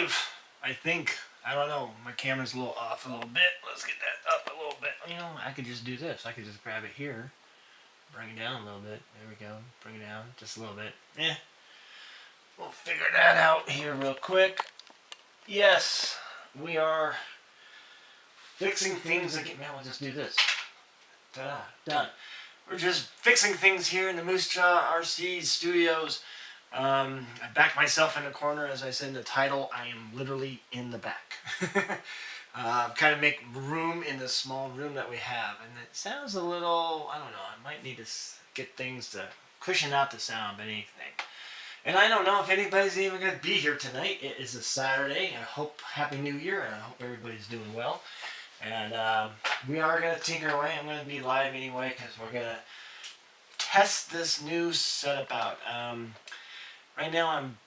live, I think. I don't know. My camera's a little off a little bit. Let's get that up a little bit. You know, I could just do this. I could just grab it here, bring it down a little bit. There we go. Bring it down just a little bit. Yeah. We'll figure that out here real quick. Yes, we are fixing things again. Man, we'll just do this. Ta-da, done. We're just fixing things here in the Moosejaw RC studios. I backed myself in the corner, as I said in the title. I am literally in the back. Kind of make room in the small room that we have. And it sounds a little, I don't know, I might need to get things to cushion out the sound, but anything. And I don't know if anybody's even going to be here tonight. It is a Saturday. I hope Happy New Year, and I hope everybody's doing well. And we are going to tinker away. I'm going to be live anyway because we're going to test this new setup out. Right now I'm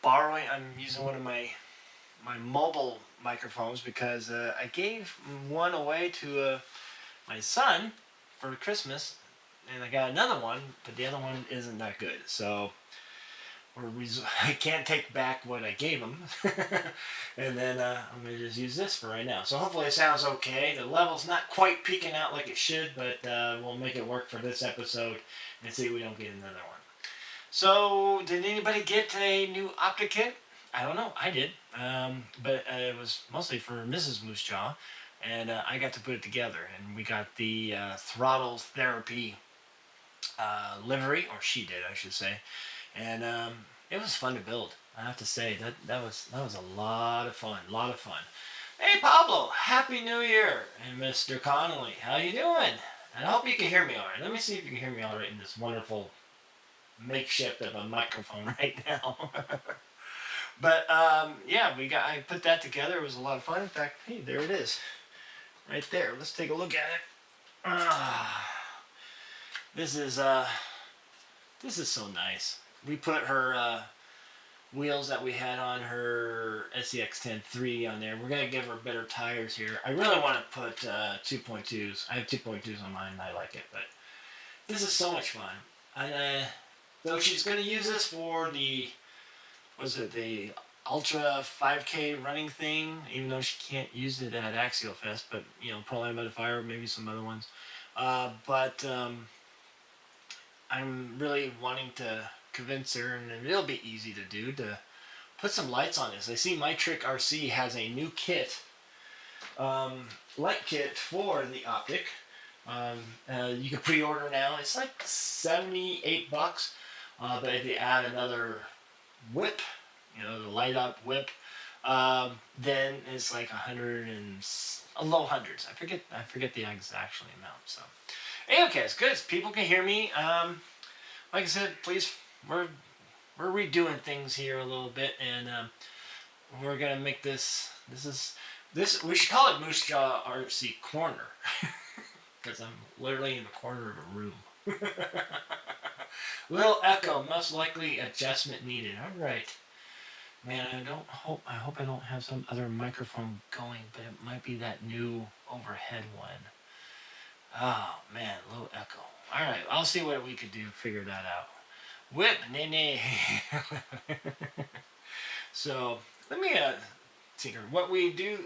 using one of my mobile microphones because I gave one away to my son for Christmas, and I got another one, but the other one isn't that good. So I can't take back what I gave him. And then I'm going to just use this for right now. So hopefully it sounds okay. The level's not quite peaking out like it should, but we'll make it work for this episode and see if we don't get another one. So did anybody get a new optic kit? I don't know. I did. But it was mostly for Mrs. Moosejaw, and I got to put it together. And we got the throttle therapy livery, or she did, I should say. And it was fun to build. I have to say that was a lot of fun. Hey Pablo, Happy New Year, and Mr. Connolly, how you doing? And I hope you can hear me all right. Let me see if you can hear me all right in this wonderful makeshift of a microphone right now. But yeah, I put that together. It was a lot of fun. In fact, hey, there it is, right there. Let's take a look at it. This is so nice. We put her wheels that we had on her SCX-10-3 on there. We're going to give her better tires here. I really want to put 2.2s. I have 2.2s on mine and I like it, but this is so much fun. And though she's going to use this for the Ultra 5K running thing, even though she can't use it at Axial Fest, but, you know, probably by the Fire, maybe some other ones. But I'm really wanting to convince her, and it'll be easy to do, to put some lights on this. I see My Trick RC has a new kit, light kit for the optic. You can pre-order now. It's like $78, but if you add another whip, you know, the light up whip, then it's like 100 and low hundreds. I forget the exact amount. So, hey, okay, it's good. People can hear me. Like I said, please, we're redoing things here a little bit, and we're gonna make this. We should call it Moosejaw RC Corner, because I'm literally in the corner of a room. Little echo, most likely adjustment needed. All right, man. I hope I don't have some other microphone going, but it might be that new overhead one. Oh man, low echo. All right, I'll see what we could do. Figure that out. Whip, nay. So let me tinker. What we do?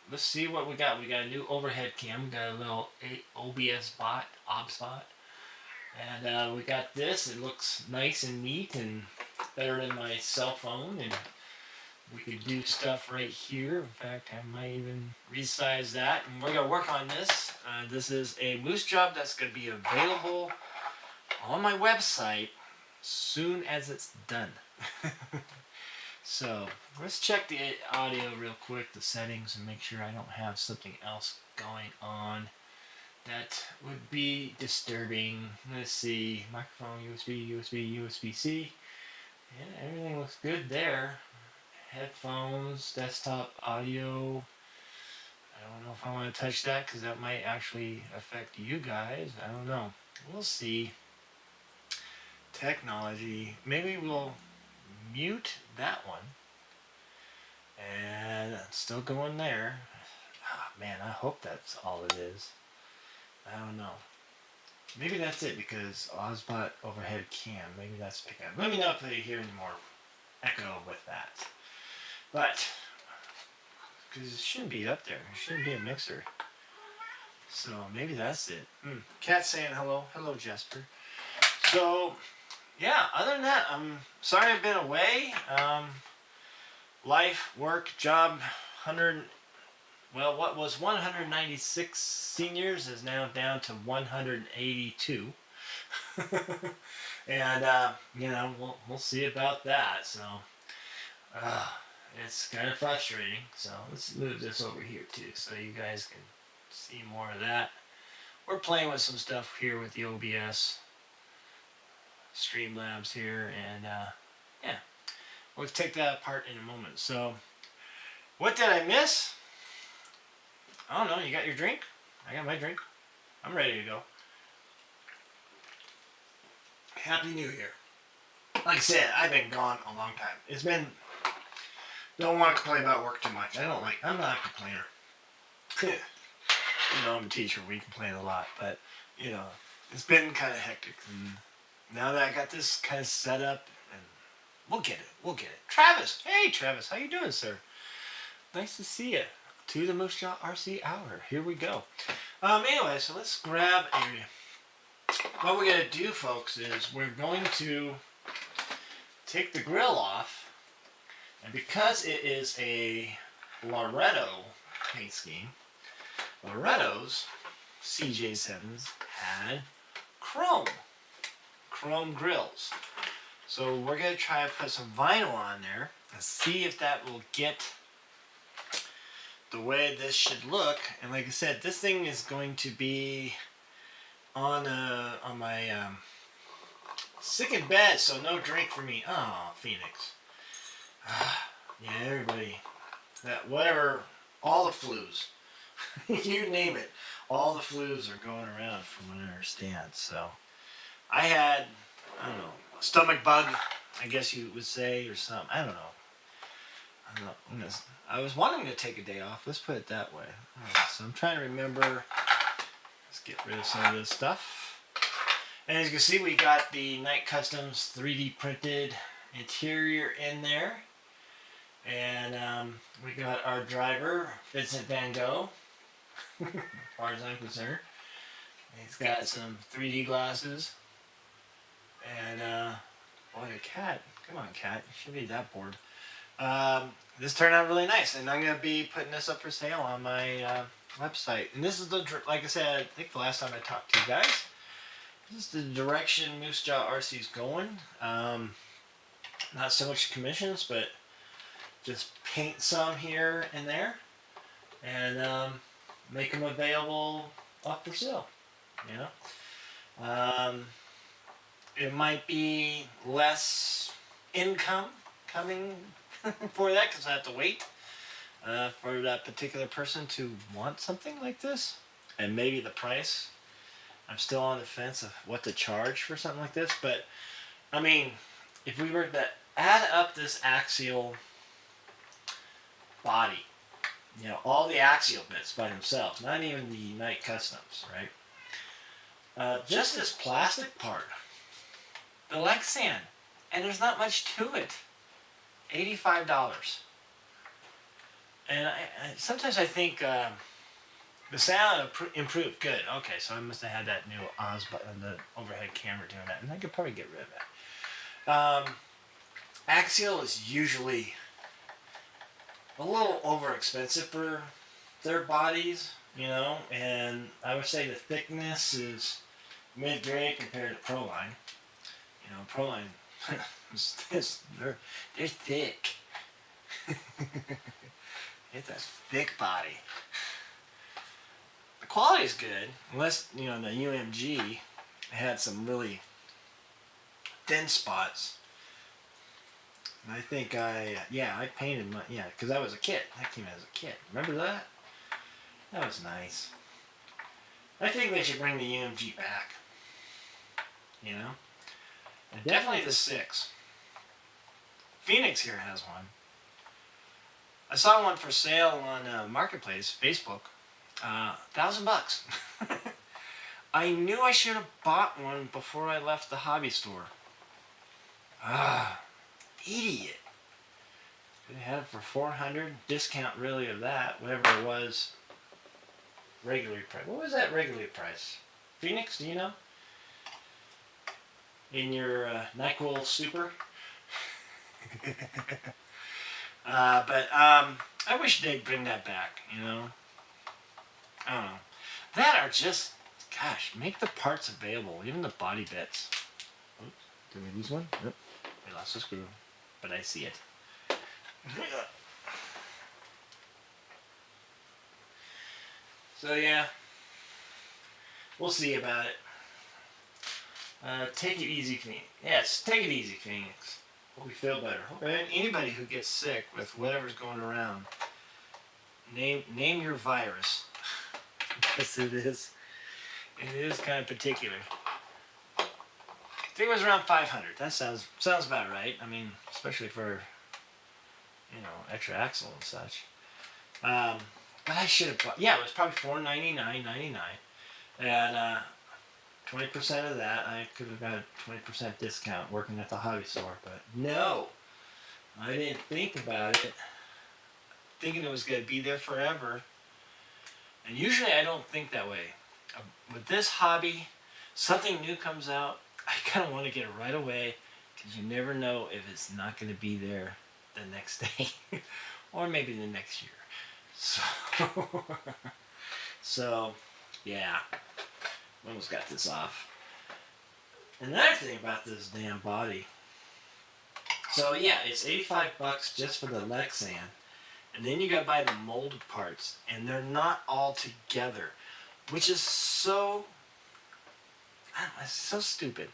Let's see what we got. We got a new overhead cam. We got a little OBS bot, and we got this. It looks nice and neat and better than my cell phone. And we could do stuff right here. In fact, I might even resize that. And we're going to work on this. This is a Moosejaw that's going to be available on my website soon as it's done. So let's check the audio real quick, the settings, and make sure I don't have something else going on that would be disturbing. Let's see. Microphone, USB-C. Yeah, everything looks good there. Headphones, desktop audio. I don't know if I want to touch that because that might actually affect you guys. I don't know. We'll see. Technology. Maybe we'll mute that one. And still going there. Oh, man, I hope that's all it is. I don't know. Maybe that's it because Ozbot overhead cam. Maybe that's picking up. Let me know if you hear any more echo with that. But because it shouldn't be up there. It shouldn't be a mixer. So maybe that's it. Cat saying hello. Hello, Jesper. So, yeah, other than that, I'm sorry I've been away. Life, work, job, what was 196 seniors is now down to 182. And, we'll see about that. So, it's kind of frustrating. So, let's move this over here, too, so you guys can see more of that. We're playing with some stuff here with the OBS Streamlabs here, and yeah, we'll take that apart in a moment. So, what did I miss? I don't know. You got your drink? I got my drink. I'm ready to go. Happy New Year. Like I said, I've been gone a long time. It's been. Don't want to complain about work too much. I'm not a complainer. I'm a teacher. We complain a lot, but it's been kind of hectic. And now that I got this kind of set up, and we'll get it. Travis, hey Travis, how you doing, sir? Nice to see you. To the Moosejaw RC Hour. Here we go. Anyway, so let's grab what we're gonna do, folks, is we're going to take the grill off, and because it is a Loretto paint scheme, Loretto's CJ7s had chrome grills. So we're going to try to put some vinyl on there and see if that will get the way this should look. And like I said, this thing is going to be on my sick in bed, so no drink for me. Oh, Phoenix. Yeah, everybody. That whatever, all the flus. You name it. All the flus are going around from what I understand. So I had, I don't know, a stomach bug, I guess you would say, or something. I don't know. I was wanting to take a day off. Let's put it that way. Right, so I'm trying to remember. Let's get rid of some of this stuff. And as you can see, we got the Night Customs 3D printed interior in there. And we got our driver, Vincent Van Gogh, as far as I'm concerned. He's got some 3D glasses. And, boy, a cat. Come on, cat. You shouldn't be that bored. This turned out really nice. And I'm going to be putting this up for sale on my website. And this is like I said, I think the last time I talked to you guys, this is the direction Moosejaw RC is going. Not so much commissions, but just paint some here and there, and make them available up for sale. It might be less income coming for that because I have to wait for that particular person to want something like this, and maybe the price. I'm still on the fence of what to charge for something like this, but I mean, if we were to add up this axial body, all the axial bits by themselves, not even the Night Customs, right? Just this plastic part, the Lexan, and there's not much to it. $85. And sometimes I think the sound improved. Good. Okay, so I must have had that new Oz button, the overhead camera doing that, and I could probably get rid of that. Axial is usually a little over expensive for their bodies, and I would say the thickness is mid-grade compared to Proline. Proline, they're thick. It's a thick body. The quality is good, unless, the UMG had some really thin spots. And I think I painted my, because that was a kit. That came as a kit. Remember that? That was nice. I think they should bring the UMG back. And definitely the 6. Phoenix here has one. I saw one for sale on Marketplace, Facebook. $1,000. I knew I should have bought one before I left the hobby store. Idiot. Could have had it for $400. Discount really of that, whatever it was. Regular price. What was that regular price? Phoenix, do you know? In your NyQuil Super. But I wish they'd bring that back. You know. I don't know. That are just, gosh, make the parts available, even the body bits. Oops, did we lose one? Nope. We lost a screw, but I see it. So yeah, we'll see about it. Take it easy, Phoenix. Yes, take it easy, Phoenix. Hope you feel better. And anybody who gets sick with whatever's going around, name your virus. Yes, it is. It is kind of particular. I think it was around 500. That sounds about right. I mean, especially for, you know, extra axle and such. But I should have bought. Yeah, it was probably $499.99, and 20% of that I could have got a 20% discount working at the hobby store. But no, I didn't think about it. Thinking it was going to be there forever. And usually I don't think that way. With this hobby, something new comes out, I kind of want to get it right away because you never know if it's not going to be there the next day or maybe the next year. So yeah, almost got this off. Another thing about this damn body. So yeah, it's $85 just for the Lexan. And then you gotta buy the molded parts, and they're not all together, which is so, I don't know, it's so stupid.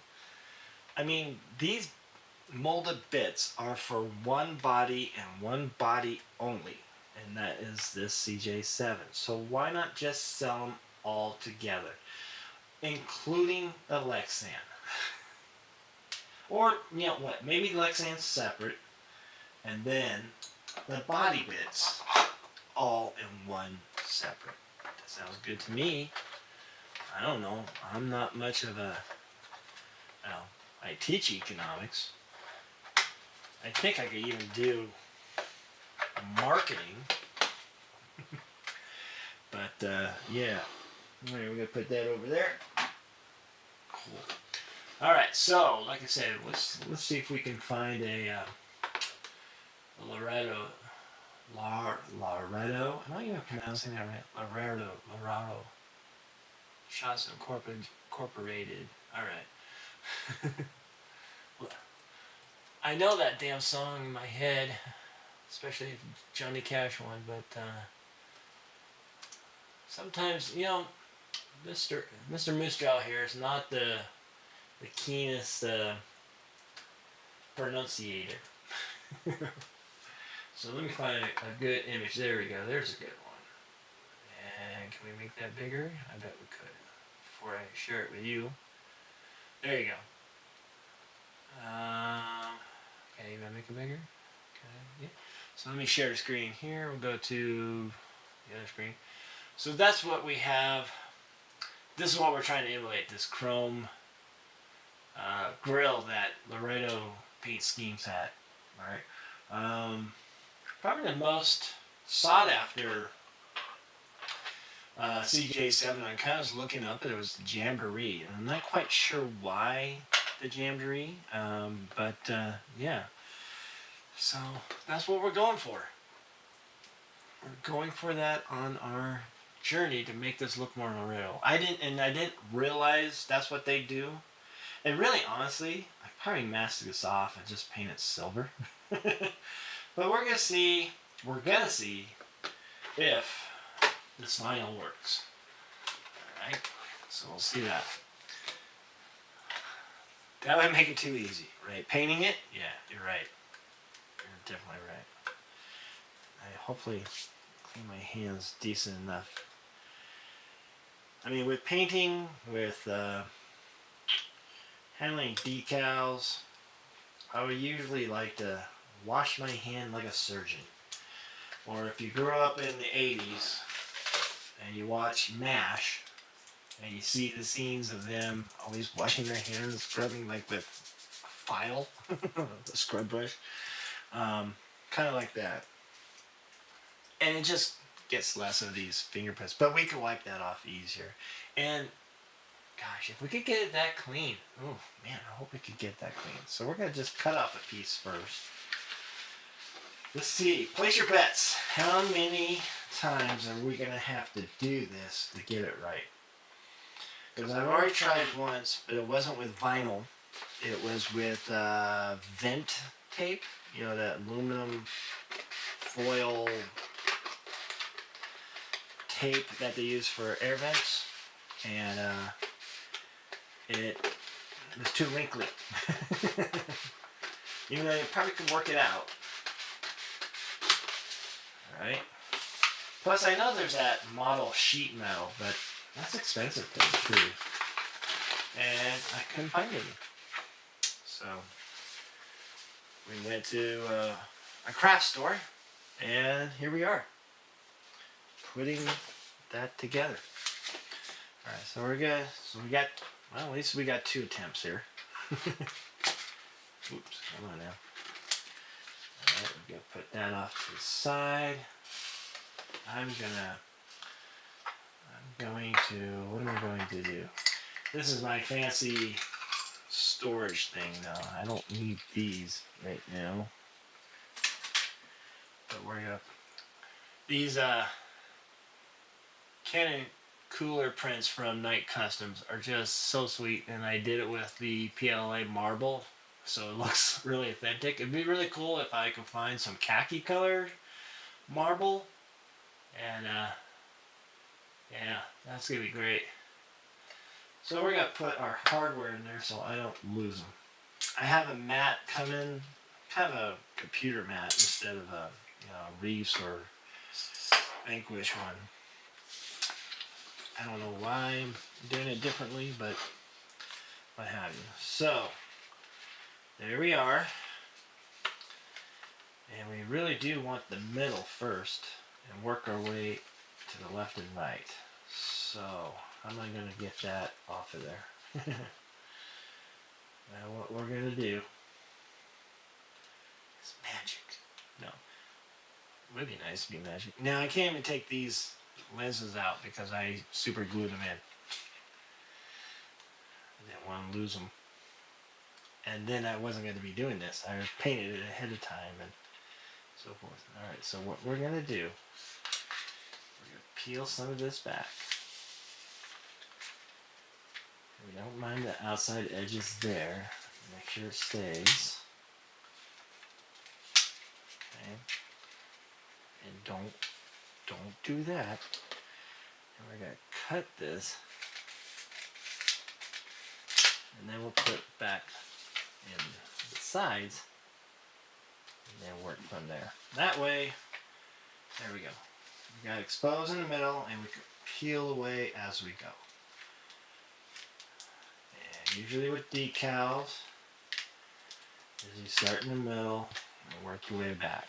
I mean, these molded bits are for one body and one body only, and that is this CJ7. So why not just sell them all together, including the Lexan? Or, you know what, maybe Lexan's separate, and then the body bits all in one separate. That sounds good to me. I don't know. I'm not much of a, well, I teach economics. I think I could even do marketing. But yeah. Alright, we're gonna put that over there. Cool. Alright, so like I said, let's see if we can find a Laredo. Am I even pronouncing that right? Laredo. Shots Incorporated. Alright. I know that damn song in my head, especially Johnny Cash one, but sometimes, you know, Mr. Moosejaw here is not the keenest pronunciator. So let me find a good image. There we go. There's a good one. And can we make that bigger? I bet we could. Before I share it with you. There you go. Can I even make it bigger? Okay. Yeah. So let me share the screen here. We'll go to the other screen. So that's what we have. This is what we're trying to emulate. This chrome grill that Laredo Paint Schemes had. Alright. Probably the most sought after CJ7. I kind of was looking up and it was the Jamboree. And I'm not quite sure why the Jamboree, but yeah. So that's what we're going for. We're going for that on our journey to make this look more Laredo. I didn't realize that's what they do. And really, honestly, I probably masked this off and just paint it silver. But we're gonna see if this vinyl works. Alright, so we'll see that. That might make it too easy, right? Painting it? Yeah, you're right. You're definitely right. I hopefully clean my hands decent enough. I mean, with painting, with handling decals, I would usually like to wash my hand like a surgeon. Or if you grew up in the 80s and you watch MASH and you see the scenes of them always washing their hands, scrubbing like with a file, the scrub brush, kind of like that. and it just gets less of these fingerprints. But we can wipe that off easier. And gosh, if we could get it that clean. Oh man, I hope we could get that clean. So we're gonna just cut off a piece first. Let's see. Place your bets. How many times are we gonna have to do this to get it right? Because I've already tried once, but it wasn't with vinyl. It was with vent tape. You know, that aluminum foil tape that they use for air vents. And it was too wrinkly. Even though you probably could work it out. Alright. Plus, I know there's that model sheet metal, but that's expensive to the truth. And I couldn't find any. So, we went to a craft store, and here we are. Putting that together. Alright, so we're good. So we got, well, at least we got 2 attempts here. Oops, come on now. Alright, we're gonna put that off to the side. I'm going to, what am I going to do? This is my fancy storage thing now. I don't need these right now. But we're gonna, these Canon cooler prints from Night Customs are just so sweet, and I did it with the PLA marble, so it looks really authentic. It'd be really cool if I could find some khaki colored marble, and yeah, that's gonna be great. So we're gonna put our hardware in there so I don't lose them. I have a mat coming, kind of a computer mat instead of a Reeves or Vanquish one. I don't know why I'm doing it differently, but what have you. So, there we are. And we really do want the middle first and work our way to the left and right. So, how am I going to get that off of there? Now what we're going to do is magic. No. It would be nice to be magic. Now I can't even take these lenses out because I super glued them in. I didn't want to lose them. And then I wasn't going to be doing this. I painted it ahead of time and so forth. Alright, so what we're going to do, we're going to peel some of this back. We don't mind the outside edges there. Make sure it stays. Okay. And don't do that. And we're going to cut this. And then we'll put it back in the sides. And then work from there. That way, there we go. We got exposed in the middle and we can peel away as we go. And usually with decals, is you start in the middle and work your way back.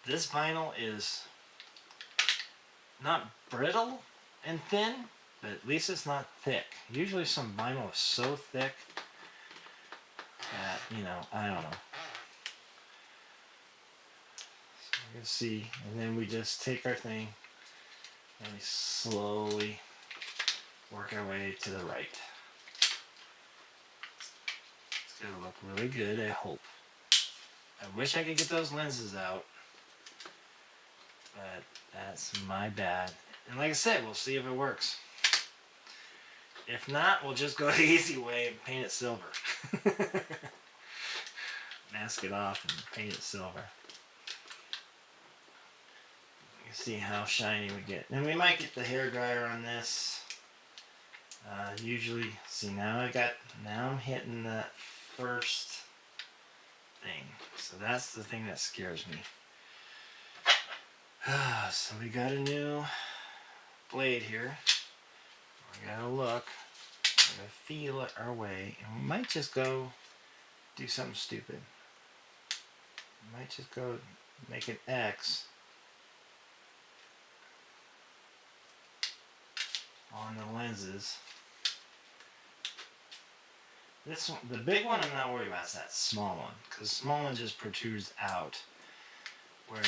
This vinyl is not brittle and thin, but at least it's not thick. Usually some vinyl is so thick that, I don't know. So you can see, and then we just take our thing and we slowly work our way to the right. It's gonna look really good, I hope. I wish I could get those lenses out, but that's my bad. And like I said, we'll see if it works. If not, we'll just go the easy way and paint it silver. Mask it off and paint it silver. You can see how shiny we get. And we might get the hairdryer on this. Usually, see now I'm hitting that first thing. So that's the thing that scares me. So we got a new blade here. We're gonna look. We're gonna feel it our way, and we might just go do something stupid. We might just go make an X on the lenses This one, the big one, I'm not worried about. It's that small one, because the small one just protrudes out. Where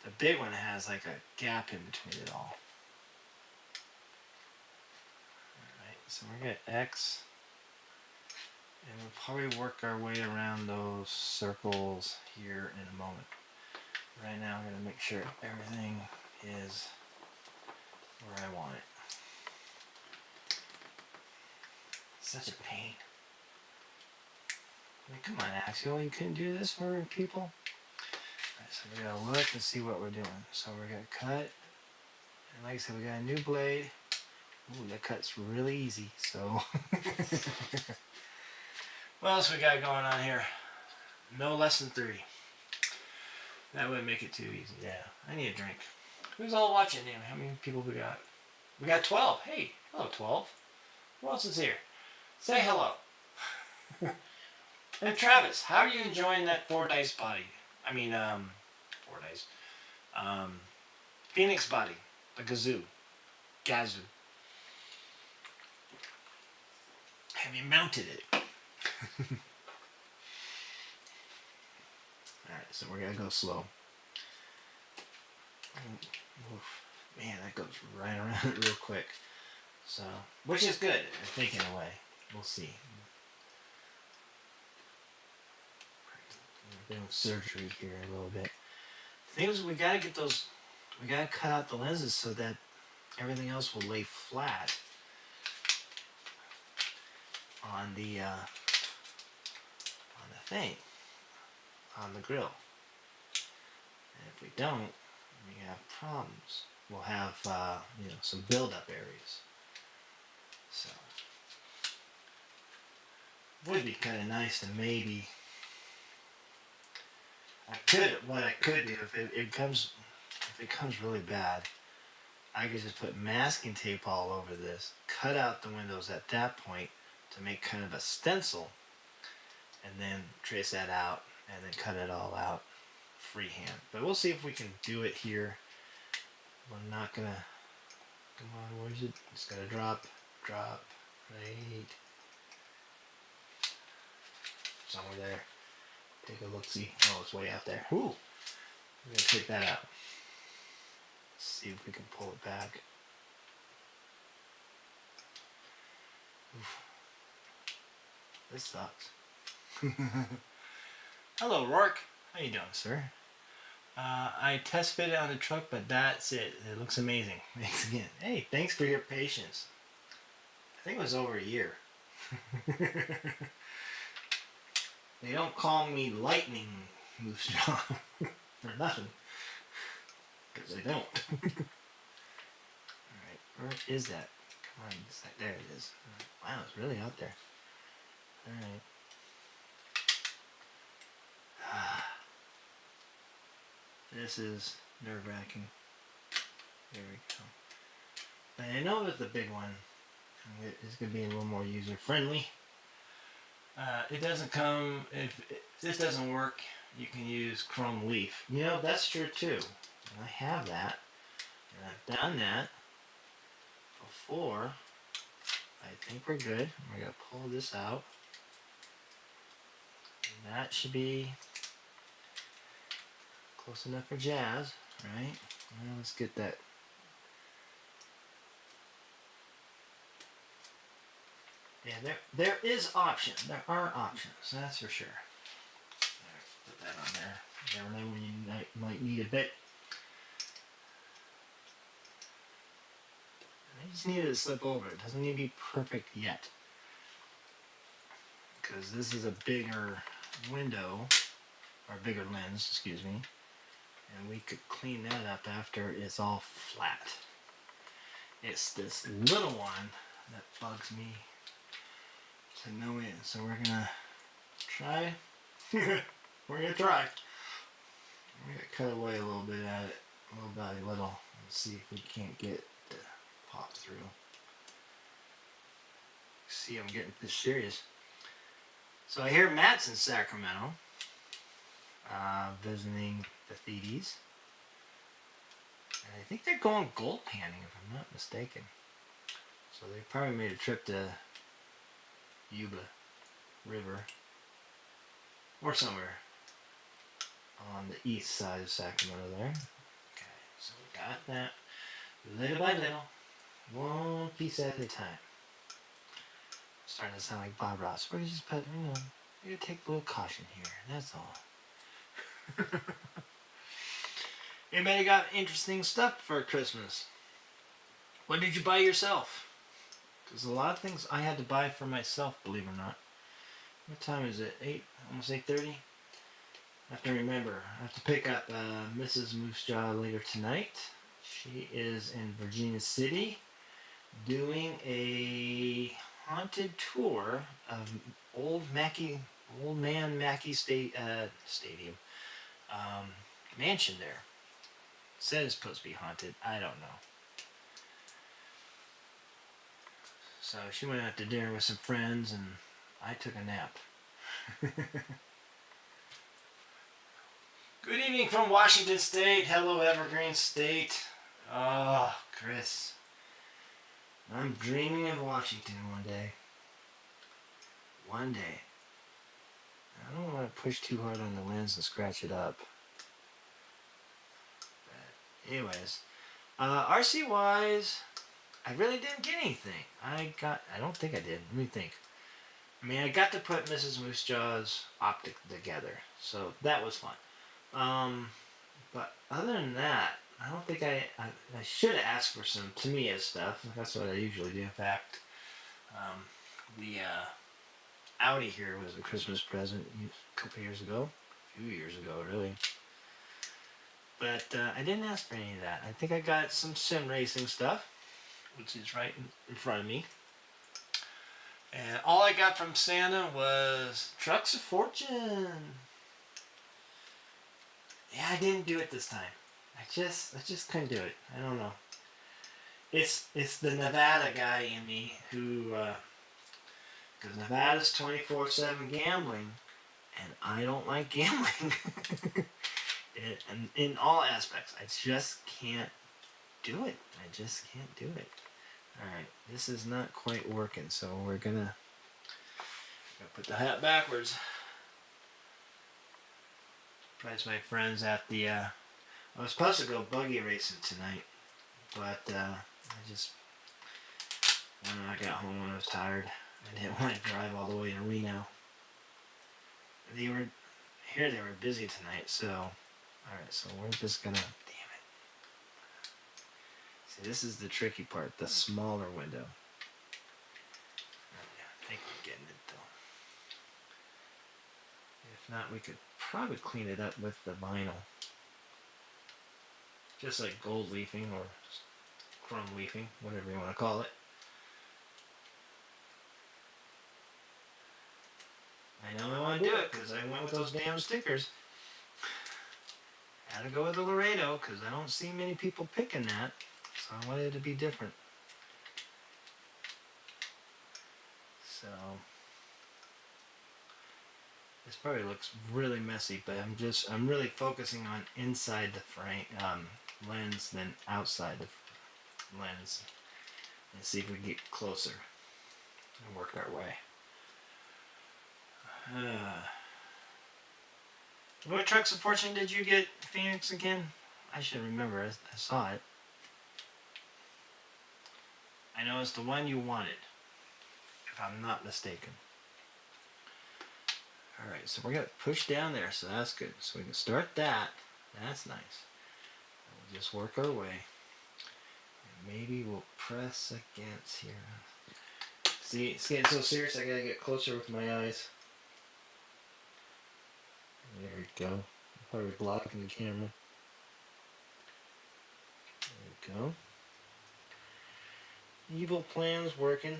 the big one has like a gap in between it all. Alright, so we're going to X. And we'll probably work our way around those circles here in a moment. Right now I'm going to make sure everything is where I want it. Such a pain. I mean, come on, Axial, you couldn't do this for people? Alright, so we're going to look and see what we're doing. So we're going to cut. And like I said, we got a new blade. Ooh, that cut's really easy, so. What else we got going on here? No less than 3. That wouldn't make it too easy. Yeah, I need a drink. Who's all watching? Damn, how many people we got? We got 12. Hey, hello 12. Who else is here? Say hello. And Travis, how are you enjoying that 4 dice body? I mean, 4 dice. Phoenix body. The Gazoo. Gazoo. Have you mounted it? Alright, so we're gonna go slow. Oof. Man, that goes right around it real quick. So, which is good, taking away. We'll see. We're doing surgery here a little bit. The thing is, we gotta get those. We gotta cut out the lenses so that everything else will lay flat on the thing, on the grill. And if we don't, we have problems. We'll have some build-up areas. So would be kind of nice to maybe. What I could do if it comes really bad, I could just put masking tape all over this, cut out the windows at that point to make kind of a stencil, and then trace that out and then cut it all out freehand. But we'll see if we can do it here. We're not gonna. Come on, where is it? It's gonna drop, right somewhere there. Take a look, see. Oh, it's way out there. Ooh, we're gonna take that out. Let's see if we can pull it back. Oof. This sucks. Hello, Rourke. How you doing, sir? I test fit it on the truck, but that's it. It looks amazing. Thanks again. Hey, thanks for your patience. I think it was over a year. They don't call me Lightning Moosejaw for nothing. Because they don't. Alright, where is that? Come on, there it is. Wow, it's really out there. Alright. This is nerve-wracking. There we go. But I know that the big one is going to be a little more user-friendly. It doesn't come, if this doesn't work, you can use Chrome Leaf. You know, that's true too. And I have that. And I've done that before. I think we're good. We're going to pull this out. And that should be close enough for jazz, right? Well, let's get that. Yeah, there is option. There are options, that's for sure. Right, put that on there. You never know when you might need a bit. I just need it to slip over. It doesn't need to be perfect yet. Because this is a bigger window, or bigger lens, excuse me. And we could clean that up after it's all flat. It's this little one that bugs me to no end. So we're gonna try. We're gonna try. We're gonna cut away a little bit at it, little by little, and see if we can't get it to pop through. See, I'm getting this serious. So I hear Matt's in Sacramento, visiting the Thedes. And I think they're going gold panning, if I'm not mistaken. So they probably made a trip to Yuba River, or somewhere on the east side of Sacramento there. Okay, so we got that little by little, one piece at a time. Starting to sound like Bob Ross. We're just put, you gotta take a little caution here. That's all. Anybody got interesting stuff for Christmas? What did you buy yourself? Because a lot of things I had to buy for myself, believe it or not. What time is it? 8? Almost 8:30? I have to remember. I have to pick up Mrs. Moosejaw later tonight. She is in Virginia City doing a haunted tour of Old Man Mackey Stadium mansion there. It said it's supposed to be haunted. I don't know. So she went out to dinner with some friends, and I took a nap. Good evening from Washington State. Hello, Evergreen State. Oh, Chris. I'm dreaming of Washington one day. One day. I don't want to push too hard on the lens and scratch it up. But anyways, RC wise, I really didn't get anything. I don't think I did. Let me think. I mean, I got to put Mrs. Moosejaw's optic together, so that was fun. But other than that, I don't think I should have asked for some Tamiya stuff. That's what I usually do. In fact, the Audi here was a Christmas present a couple years ago. A few years ago, really. But I didn't ask for any of that. I think I got some sim racing stuff, which is right in front of me. And all I got from Santa was Trucks of Fortune. Yeah, I didn't do it this time. I just couldn't do it. I don't know. It's the Nevada guy in me who, because Nevada's 24/7 gambling, and I don't like gambling. And in all aspects, I just can't do it. I just can't do it. Alright, this is not quite working, so we're gonna put the hat backwards. Surprised my friends at the, I was supposed to go buggy racing tonight, but I got home when I was tired. I didn't want to drive all the way to Reno. They were busy tonight, so, alright, so we're just gonna, damn it. See, this is the tricky part, the smaller window. I think we're getting it though. If not, we could probably clean it up with the vinyl. Just like gold leafing or chrome leafing, whatever you want to call it. I know I want to do it because I went with those damn stickers. Gotta go with the Laredo because I don't see many people picking that. So I wanted it to be different. So this probably looks really messy, but I'm really focusing on inside the frame lens than outside the lens. And see if we can get closer and work our way. What Trucks of Fortune did you get, Phoenix, again? I should remember. I saw it. I know it's the one you wanted, if I'm not mistaken. Alright, so we're going to push down there, so that's good. So we can start that. That's nice. We'll just work our way. And maybe we'll press against here. See, it's getting so serious I gotta get closer with my eyes. There we go. Probably blocking the camera. There we go. Evil plan's working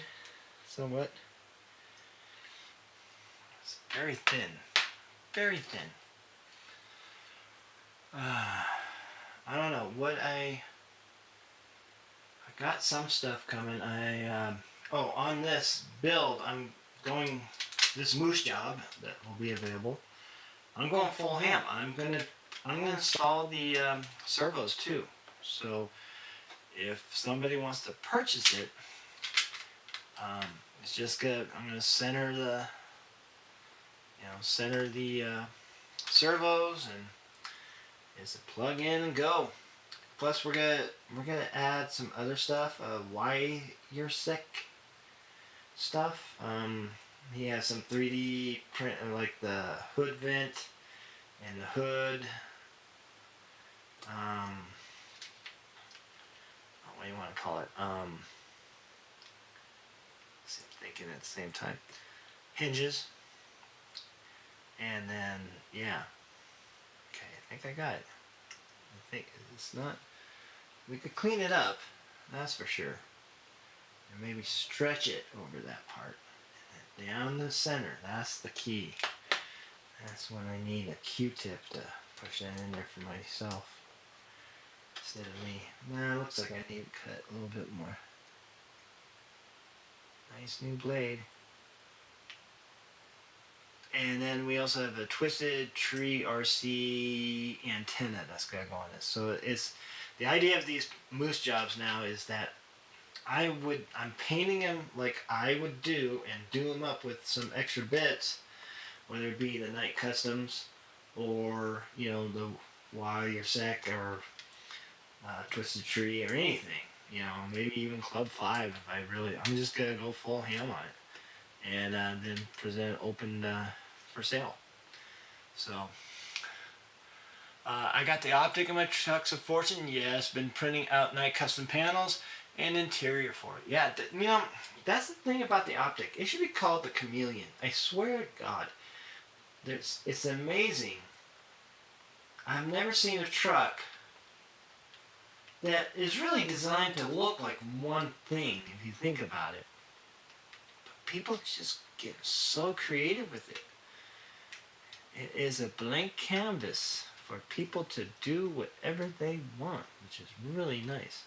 somewhat. It's very thin. Very thin. I don't know what I got some stuff coming. On this build, I'm going this moose job that will be available. I'm going full ham. I'm gonna install the servos too. So if somebody wants to purchase it, it's just good. I'm gonna center the, servos, and it's a plug in and go. Plus, we're gonna add some other stuff. Why you're sick stuff. He has some 3D print, like the hood vent and the hood. What do you want to call it? Thinking at the same time. Hinges. And then, yeah. Okay, I think I got it. I think it's not. We could clean it up, that's for sure. And maybe stretch it over that part. And down the center, that's the key. That's when I need a Q-tip to push that in there for myself. Instead of me. Nah, it looks like I need to cut a little bit more. Nice new blade. And then we also have a Twisted Tree RC antenna that's going to go on this. So it's the idea of these Moosejawbs now is that I'm painting them like I would do and do them up with some extra bits, whether it be the Night Customs or the Why You're Sick or Twisted Tree or anything. Maybe even Club 5 if I'm just gonna go full ham on it, and then present open for sale. So I got the optic in my trucks of fortune. Yes, been printing out Night Custom panels and interior for it. Yeah, that's the thing about the optic. It should be called the Chameleon. I swear to God, it's amazing. I've never seen a truck that is really designed to look like one thing if you think about it. But people just get so creative with it. It is a blank canvas for people to do whatever they want, which is really nice.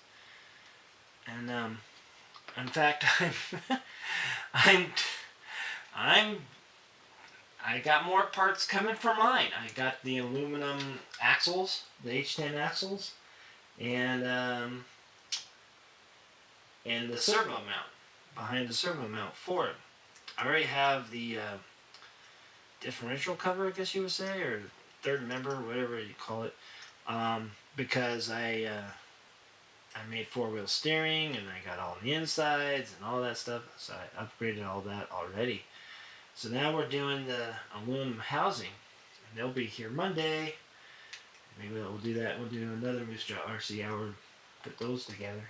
And in fact, I got more parts coming for mine. I got the aluminum axles, the H10 axles, and the servo mount, behind the servo mount for it. I already have the differential cover, I guess you would say, or third member, whatever you call it, because I made four-wheel steering, and I got all the insides and all that stuff, so I upgraded all that already. So now we're doing the aluminum housing, and they'll be here Monday. Maybe we'll do that. We'll do another Moosejaw RC Hour, put those together.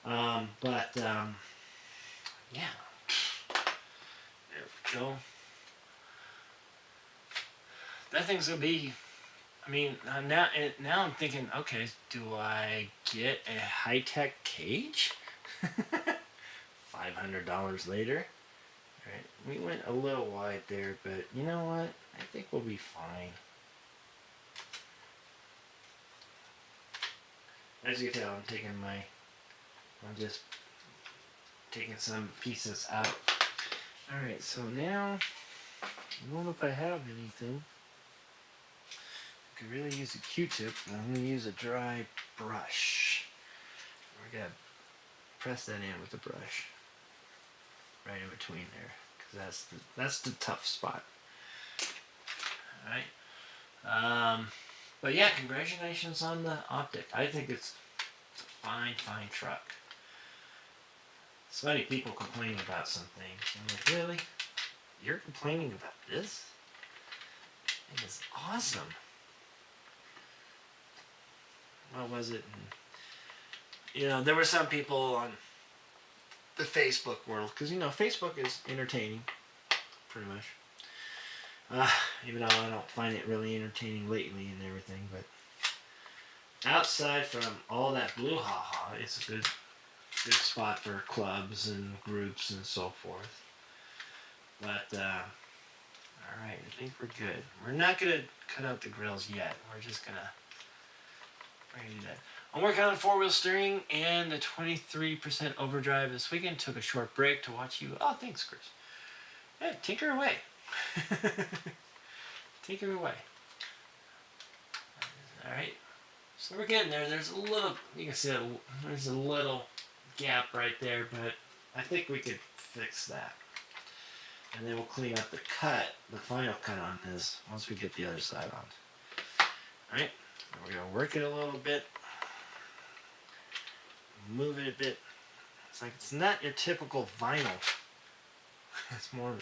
Yeah. There we go. That thing's gonna be. Now I'm thinking, okay, do I get a high-tech cage? $500 later. All right, we went a little wide there, but you know what? I think we'll be fine. As you can tell, I'm just taking some pieces out. Alright, so now, I don't know if I have anything. I could really use a Q-tip, but I'm going to use a dry brush. We're going to press that in with the brush. Right in between there, because that's the tough spot. Alright. But yeah, congratulations on the optic. I think it's a fine truck. So many people complaining about some things. I'm like, really? You're complaining about this? It is awesome. What was it? There were some people on the Facebook world, because Facebook is entertaining, pretty much. Even though I don't find it really entertaining lately and everything, but outside from all that brouhaha, it's a good spot for clubs and groups and so forth. But alright, I think we're good. We're not gonna cut out the grills yet. We're just gonna do that. I'm working on four-wheel steering and the 23% overdrive this weekend. Took a short break to watch you. Oh, thanks, Chris. Yeah, tinker away. Take her away. Alright. So we're getting there. There's a little, you can see there's a little gap right there, but I think we could fix that. And then we'll clean up the cut, the final cut on this, once we get the other side on. Alright, we're going to work it a little bit. Move it a bit. It's like it's not your typical vinyl. It's more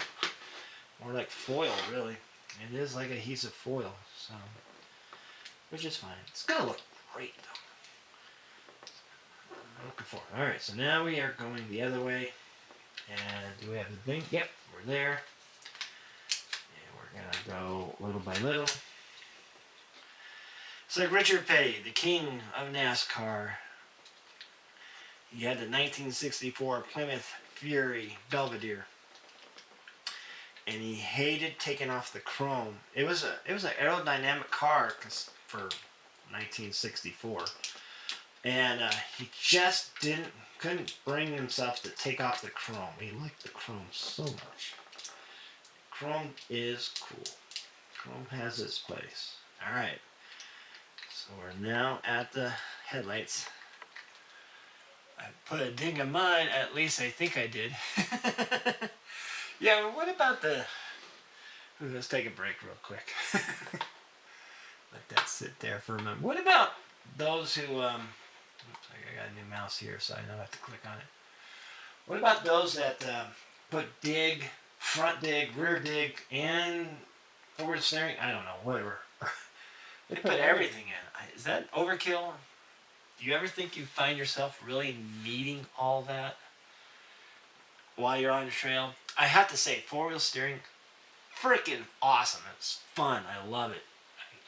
like foil, really. It is like adhesive foil, so which is fine. It's gonna look great though. I'm looking for it. Alright, so now we are going the other way. And do we have the thing? Yep, we're there. And we're gonna go little by little. It's like Richard Petty, the king of NASCAR. He had the 1964 Plymouth Fury Belvedere, and he hated taking off the chrome. It was an aerodynamic car for 1964, and he just couldn't bring himself to take off the chrome. He liked the chrome so much. Chrome is cool. Chrome has its place. All right, so we're now at the headlights. I put a ding in mine, at least I think I did. Yeah, but what about the... Let's take a break real quick. Let that sit there for a moment. What about those who... Oops, I got a new mouse here, so I don't have to click on it. What about those that put dig, front dig, rear dig, and forward steering? I don't know, whatever. They put everything in. Is that overkill? Do you ever think you find yourself really needing all that while you're on the trail? I have to say, four-wheel steering, freaking awesome. It's fun. I love it.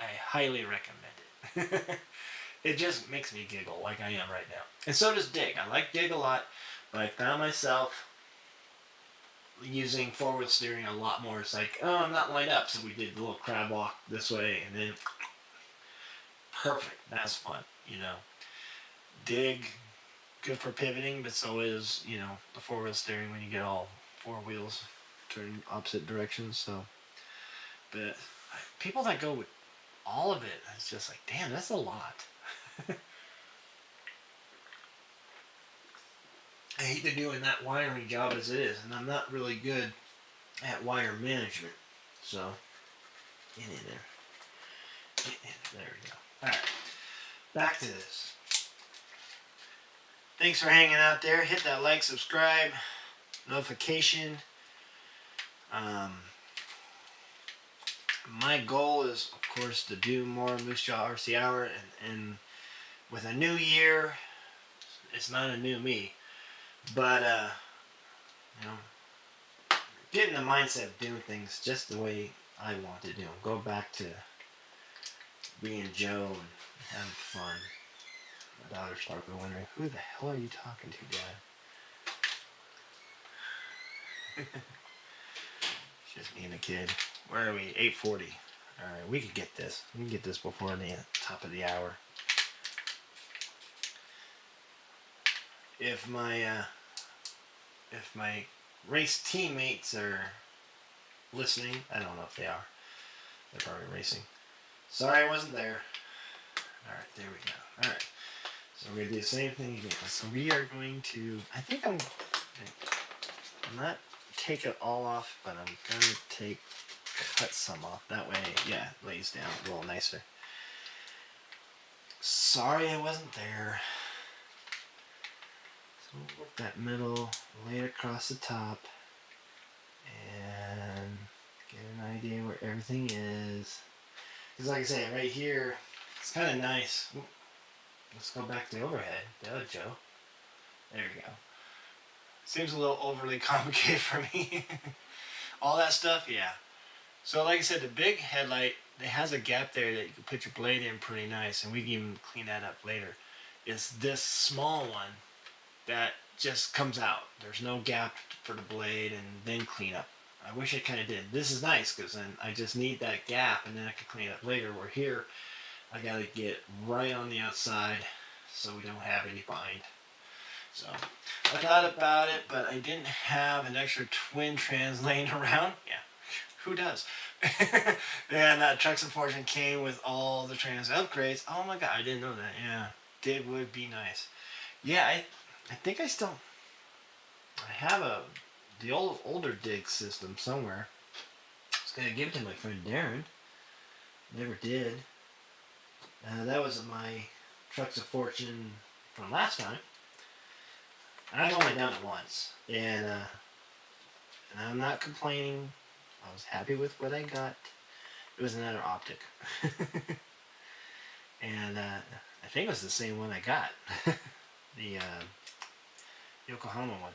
I highly recommend it. It just makes me giggle like I am right now. And so does dig. I like dig a lot, but I found myself using four-wheel steering a lot more. It's like, oh, I'm not lined up, so we did the little crab walk this way, and then perfect. That's fun, you know. Dig, good for pivoting, but so is, you know, the four-wheel steering when you get all four wheels turning opposite directions. So, but people that go with all of it, it's just like, damn, that's a lot. I hate to doing that wiring job as it is, and I'm not really good at wire management. So, get in there. Get in. There we go. All right, back to this. Thanks for hanging out there. Hit that like, subscribe, notification. My goal is, of course, to do more Moosejaw Hour, and with a new year, it's not a new me, but you know, get in the mindset of doing things just the way I want to do them. Go back to being Joe and having fun. My daughter's probably wondering, who the hell are you talking to, Dad? Just being a kid. Where are we? 8:40. Alright, we could get this. We can get this before the top of the hour. If my race teammates are listening, I don't know if they are. They're probably racing. Sorry I wasn't there. Alright, there we go. Alright. So we're going to do the same thing again. So we are going to, I think I'm not take it all off, but I'm going to cut some off. That way, yeah, it lays down a little nicer. Sorry I wasn't there. So we'll work that middle, lay it across the top, and get an idea where everything is. Because like I say, right here, it's kind of nice. Ooh, let's go back to the overhead. The other Joe. There we go. Seems a little overly complicated for me. All that stuff, yeah. So like I said, the big headlight, it has a gap there that you can put your blade in pretty nice, and we can even clean that up later. It's this small one that just comes out. There's no gap for the blade and then clean up. I wish I kind of did. This is nice because then I just need that gap and then I can clean it up later. Where here, I got to get right on the outside so we don't have any bind. So I thought about it, but I didn't have an extra twin trans laying around. Yeah, who does? And Trucks and Fortune came with all the trans upgrades. Oh my god, I didn't know that. Yeah, it would be nice. Yeah, I think I have a the older dig system somewhere. I was gonna give it to my friend Darren. Never did. That was my Trucks of Fortune from last time. I've only done it once, and I'm not complaining. I was happy with what I got. It was another optic, and I think it was the same one I got, the Yokohama one.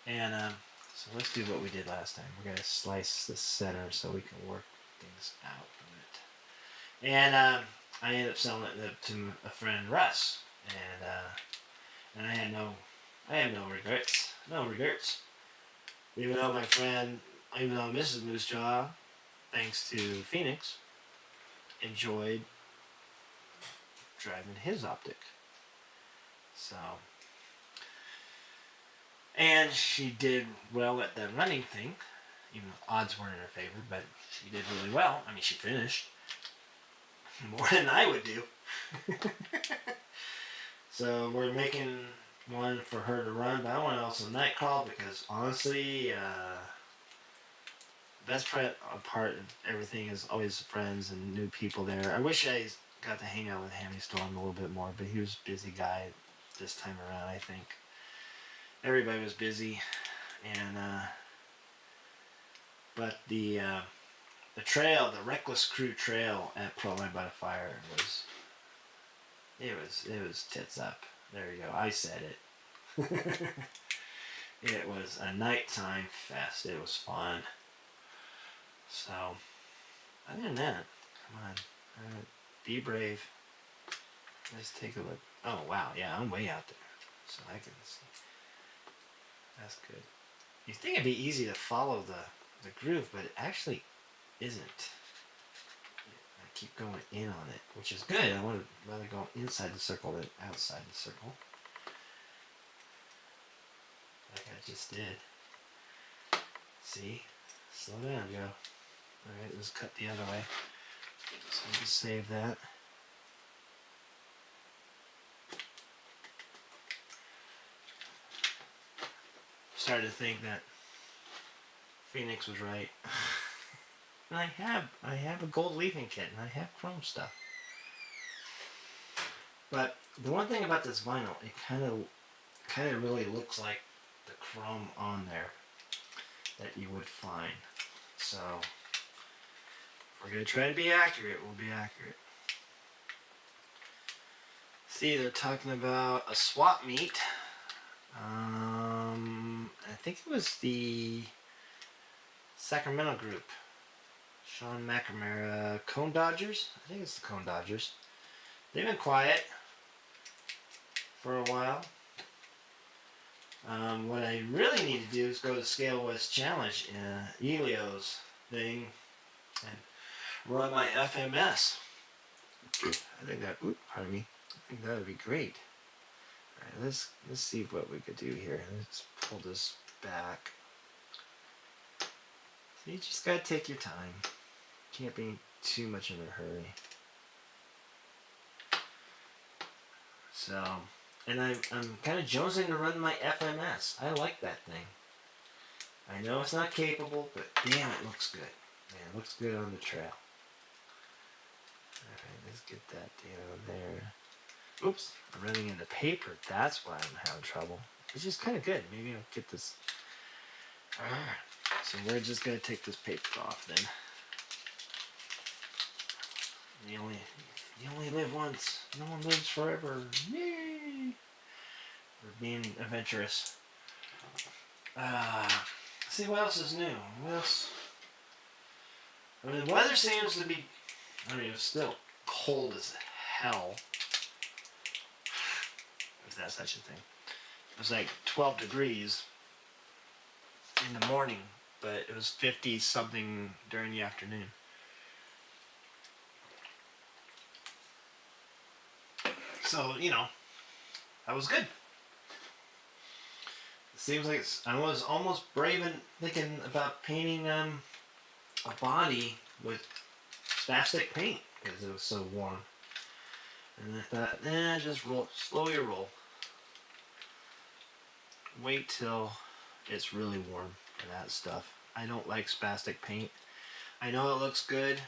And so let's do what we did last time. We're gonna slice the center so we can work things out from it. And I ended up selling it to a friend, Russ, and I had no regrets. No regrets. Even though Mrs. Moosejaw, thanks to Phoenix, enjoyed driving his optic. So, and she did well at the running thing, even though odds weren't in her favor, but she did really well. I mean, she finished more than I would do. So we're making one for her to run, but I want to also night crawl because honestly, the best part of everything is always friends and new people there. I wish I got to hang out with Hammy Storm a little bit more, but he was a busy guy this time around. I think everybody was busy, and but the trail, the Reckless Crew Trail at Pro Line by the Fire it was tits up. There you go. I said it. It was a nighttime fest. It was fun. So, other than that, come on, be brave. Let's take a look. Oh wow, yeah, I'm way out there, so I can see. That's good. You think it'd be easy to follow the groove, but it actually isn't. I keep going in on it, which is good. I want to rather go inside the circle than outside the circle, like I just did. See? Slow down, Joe. Alright, let's cut the other way. So we'll just save that. Started to think that Phoenix was right. And I have a gold leafing kit and I have chrome stuff. But the one thing about this vinyl, it kind of really looks like the chrome on there that you would find. So if we're gonna try to be accurate, we'll be accurate. See, they're talking about a swap meet. I think it was the Sacramento group. Sean McNamara, Cone Dodgers? I think it's the Cone Dodgers. They've been quiet for a while. What I really need to do is go to Scale West Challenge, Elio's thing, and run my FMS. I think that, pardon me. I think that would be great. Alright, let's see what we could do here. Let's pull this back. So you just gotta take your time. Can't be too much in a hurry. So, and I'm kind of jonesing to run my FMS. I like that thing. I know it's not capable, but damn, it looks good. Man, it looks good on the trail. Alright, let's get that down there. Oops, I'm running into paper. That's why I'm having trouble. Which is kind of good. Maybe I'll get this. Alright, so we're just going to take this paper off then. You only live once. No one lives forever. Yay! We're being adventurous. See what else is new. What else? I mean, the weather seems to be. I mean, it's still cold as hell. If that's such a thing. It was like 12 degrees in the morning, but it was 50 something during the afternoon. So, you know, that was good. It seems like I was almost brave and thinking about painting a body with spastic paint because it was so warm. And I thought, just roll, slow your roll. Wait till It's really warm for that stuff. I don't like spastic paint. I know it looks good.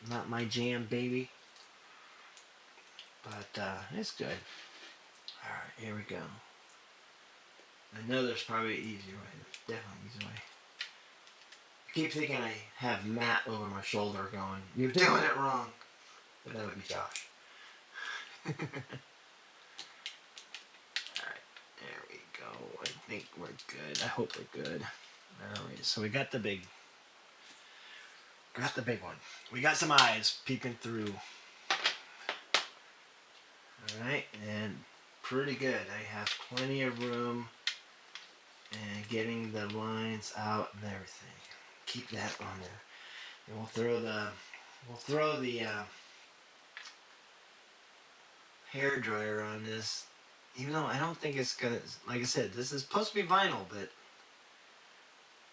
Not my jam, baby. But it's good. Alright, here we go. I know there's probably an easier way. There's definitely an easier way. I keep thinking I have Matt over my shoulder going, "You're doing it wrong." But that would be Josh. Alright, there we go. I think we're good. I hope we're good. Alright, so we got the big one. We got some eyes peeking through. Alright, and pretty good. I have plenty of room and getting the lines out and everything. Keep that on there. And we'll throw the hair dryer on this, even though I don't think it's gonna, like I said, this is supposed to be vinyl, but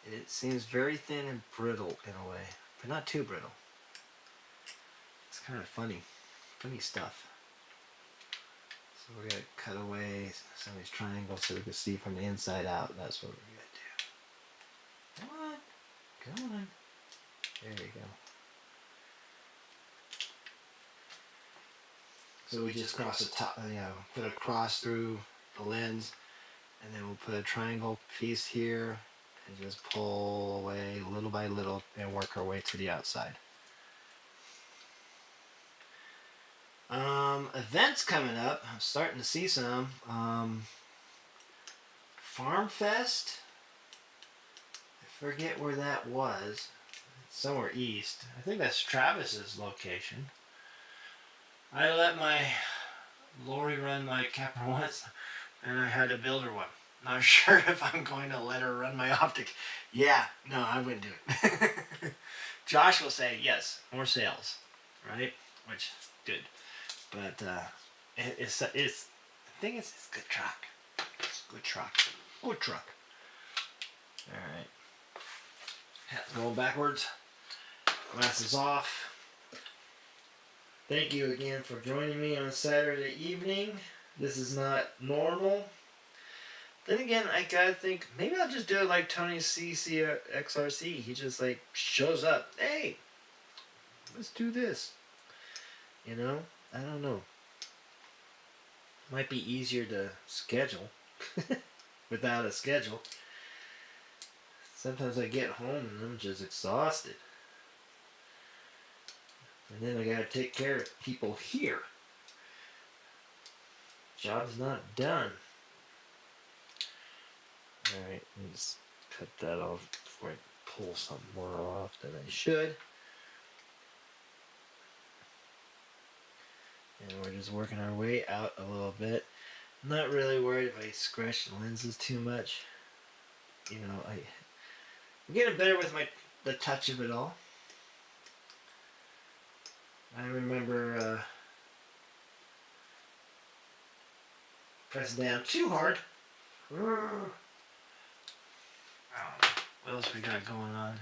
it seems very thin and brittle in a way, but not too brittle. It's kind of funny stuff. So we're gonna cut away some of these triangles so we can see from the inside out. That's what we're gonna do. Come on. There you go. So we just cross the top, put a cross through the lens, and then we'll put a triangle piece here and just pull away little by little and work our way to the outside. Events coming up. I'm starting to see some. Farm Fest. I forget where that was. Somewhere east. I think that's Travis's location. I let my Lori run my Capra once, and I had to build her one. Not sure if I'm going to let her run my optic. Yeah, no, I wouldn't do it. Josh will say, yes, more sales, right? Which, good. But it's I think it's a good truck. It's a good truck. Good truck. All right. Hat's going backwards. Glasses off. Thank you again for joining me on a Saturday evening. This is not normal. Then again, I gotta think, maybe I'll just do it like Tony's XRC. He just like shows up. Hey, let's do this. You know? I don't know. Might be easier to schedule without a schedule. Sometimes I get home and I'm just exhausted. And then I gotta take care of people here. Job's not done. Alright, let's cut that off before I pull something more off than I should. And we're just working our way out a little bit. I'm not really worried if I scratch the lenses too much. You know, I'm getting better with the touch of it all. I remember pressing down too hard. What else we got going on?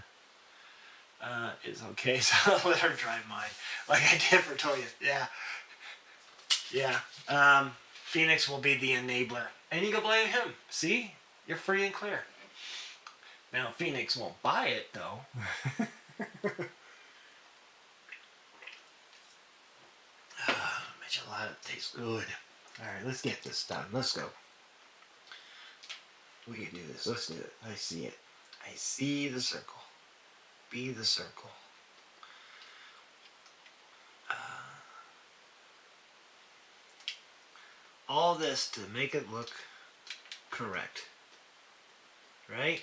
It's okay, so I'll let her drive mine. Like I did for Toya. Yeah. Phoenix will be the enabler. And you can blame him. See? You're free and clear. Now, Phoenix won't buy it, though. Michelada tastes good. Alright, let's get this done. Let's go. We can do this. Let's do it. I see it. I see the circle. Be the circle. All this to make it look correct. Right?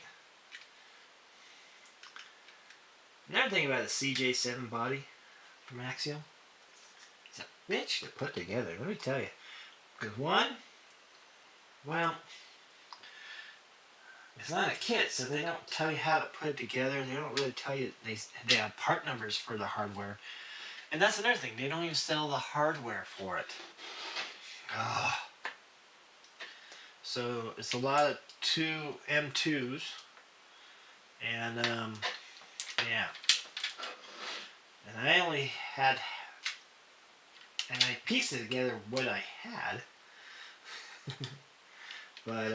Another thing about the CJ7 body from Axiom, it's a bitch to put together, let me tell you. Because one, well, it's not a kit, so they don't tell you how to put it together. They don't really tell you, they have part numbers for the hardware. And that's another thing, they don't even sell the hardware for it. So it's a lot of M2s, and yeah, and I only had, and I pieced it together what I had, but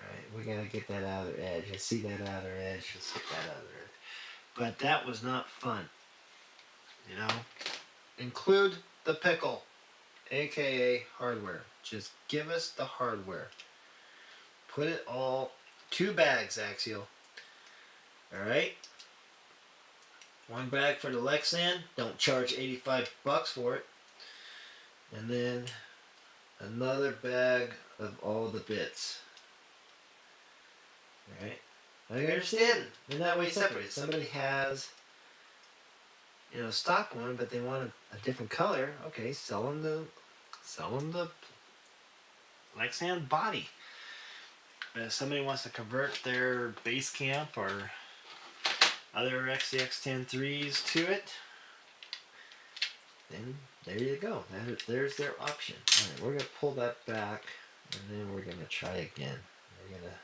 Right, we gotta get that outer edge. I see that outer edge. Let's get that outer edge. But that was not fun. You know? Include the pickle, aka hardware. Just give us the hardware. Put it all, 2 bags, Axial. Alright? 1 bag for the Lexan. Don't charge $85 for it. And then another bag of all the bits. Alright? I understand. They're that way separated. Somebody has, you know, stock one, but they want a different color. Okay, sell them the Lexan body. But if somebody wants to convert their base camp or other XCX-10.3s to it, then there you go. There's their option. Alright, we're going to pull that back, and then we're going to try again. We're going to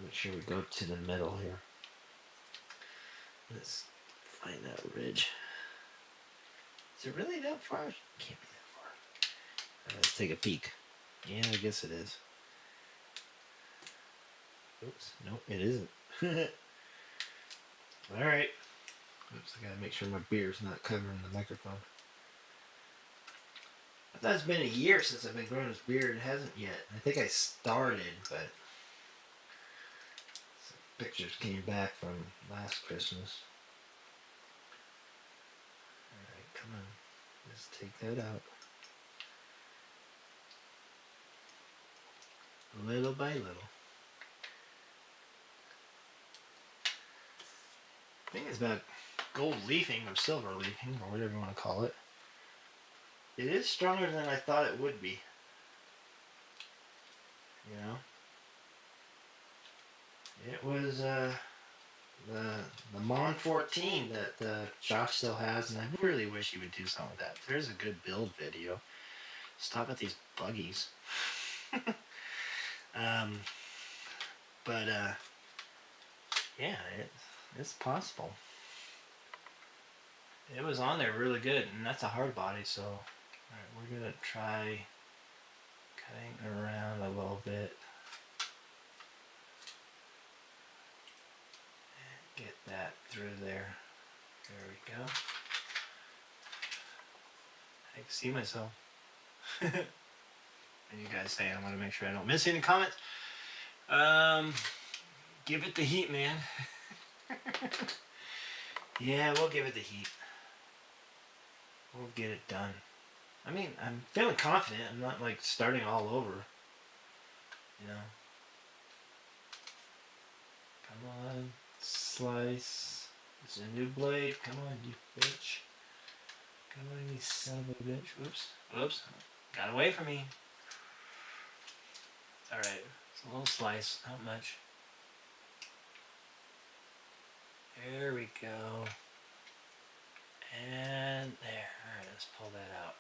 make sure we go to the middle here. Let's find that ridge. Is it really that far? It can't be that far. Let's take a peek. Yeah, I guess it is. Oops, nope, it isn't. Alright. Oops, I gotta make sure my beard's not covering the microphone. I thought it's been a year since I've been growing this beard. It hasn't yet. I think I started, but some pictures came back from last Christmas. Alright, come on. Let's take that out. Little by little. I think it's about gold leafing or silver leafing or whatever you want to call it. It is stronger than I thought it would be. You know? It was the Mon 14 that Josh still has, and I really wish he would do something with that. There's a good build video. Stop at these buggies. Yeah, it's possible. It was on there really good, and that's a hard body, so alright, we're gonna try cutting around a little bit. And get that through there. There we go. I can see myself. And you guys say I want to make sure I don't miss any comments. Give it the heat, man. Yeah, we'll give it the heat. We'll get it done. I mean, I'm feeling confident. I'm not like starting all over. You know. Come on, slice. It's a new blade. Come on, you bitch. Come on, you son of a bitch. Oops. Whoops. Got away from me. It's alright. It's a little slice. Not much. There we go. And there. Alright, let's pull that out.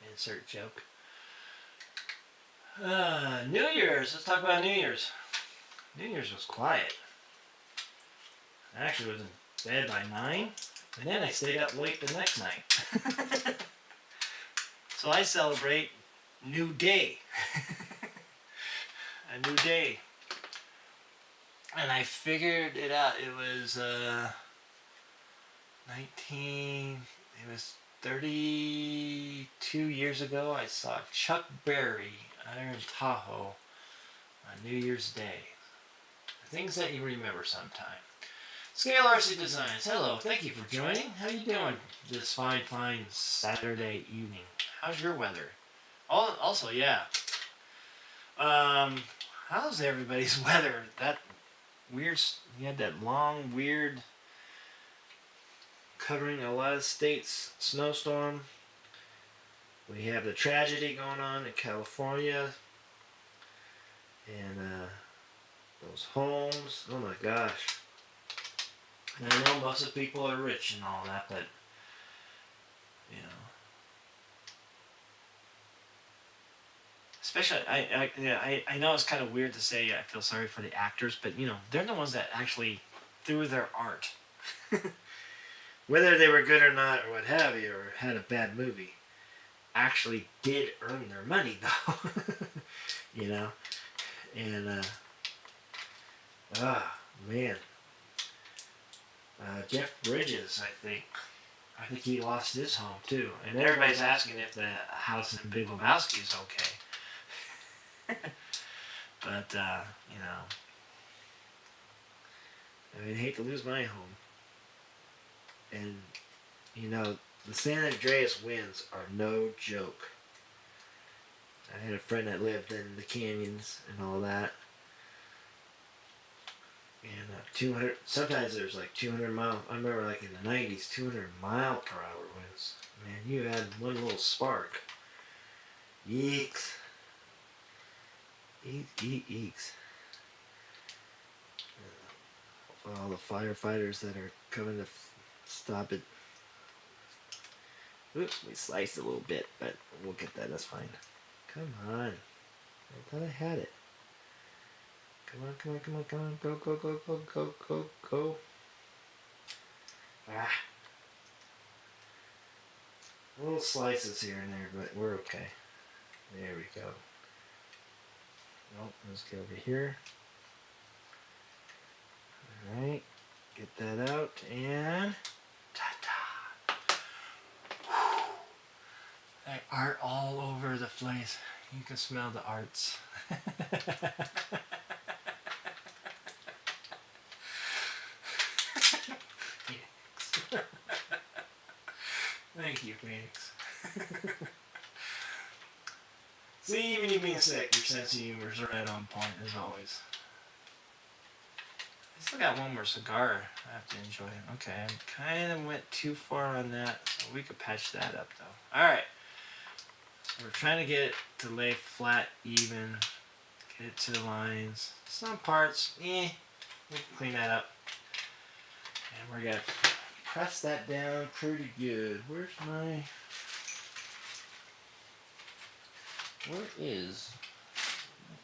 Insert joke. New Year's. Let's talk about New Year's. New Year's was quiet. I actually was in bed by 9. And then I stayed up late the next night. So I celebrate New Day. A new day. And I figured it out. It was it was 32 years ago. I saw Chuck Berry there in Tahoe on New Year's Day. Things that you remember sometime. Scale RC Designs. Hello, thank you for joining. How you doing this fine Saturday evening? How's your weather? Also, yeah. How's everybody's weather? That weird, you had that long, weird, covering a lot of states snowstorm. We have the tragedy going on in California. And those homes, oh my gosh. And I know most of the people are rich and all that, but you know, especially I know it's kind of weird to say I feel sorry for the actors, but you know, they're the ones that actually threw their art, whether they were good or not or what have you, or had a bad movie. actually did earn their money though. You know, and man, Jeff Bridges, I think he lost his home too, and everybody's asking if the house in Big Lebowski is okay. But you know, I mean, I hate to lose my home, and you know, the San Andreas winds are no joke. I had a friend that lived in the canyons and all that. And 200, sometimes there's like 200 mile, I remember like in the 90s, 200-mile-per-hour winds. Man, you had one little spark. Yeeks. Eeks. All the firefighters that are coming to stop it. Oops, we sliced a little bit, but we'll get that, that's fine. Come on. I thought I had it. Come on, come on, come on, come on. Go, go, go, go, go, go, go. Ah. Little slices here and there, but we're okay. There we go. Nope, let's get over here. Alright. Get that out and ta-da! They art all over the place. You can smell the arts. Thank you, Phoenix. See, even you being sick, your sense of humor is right on point, as always. I still got one more cigar I have to enjoy. Okay, I kind of went too far on that, so we could patch that up, though. Alright. So we're trying to get it to lay flat, even. Get it to the lines. Some parts, we can clean that up. And we're going to press that down pretty good. Where is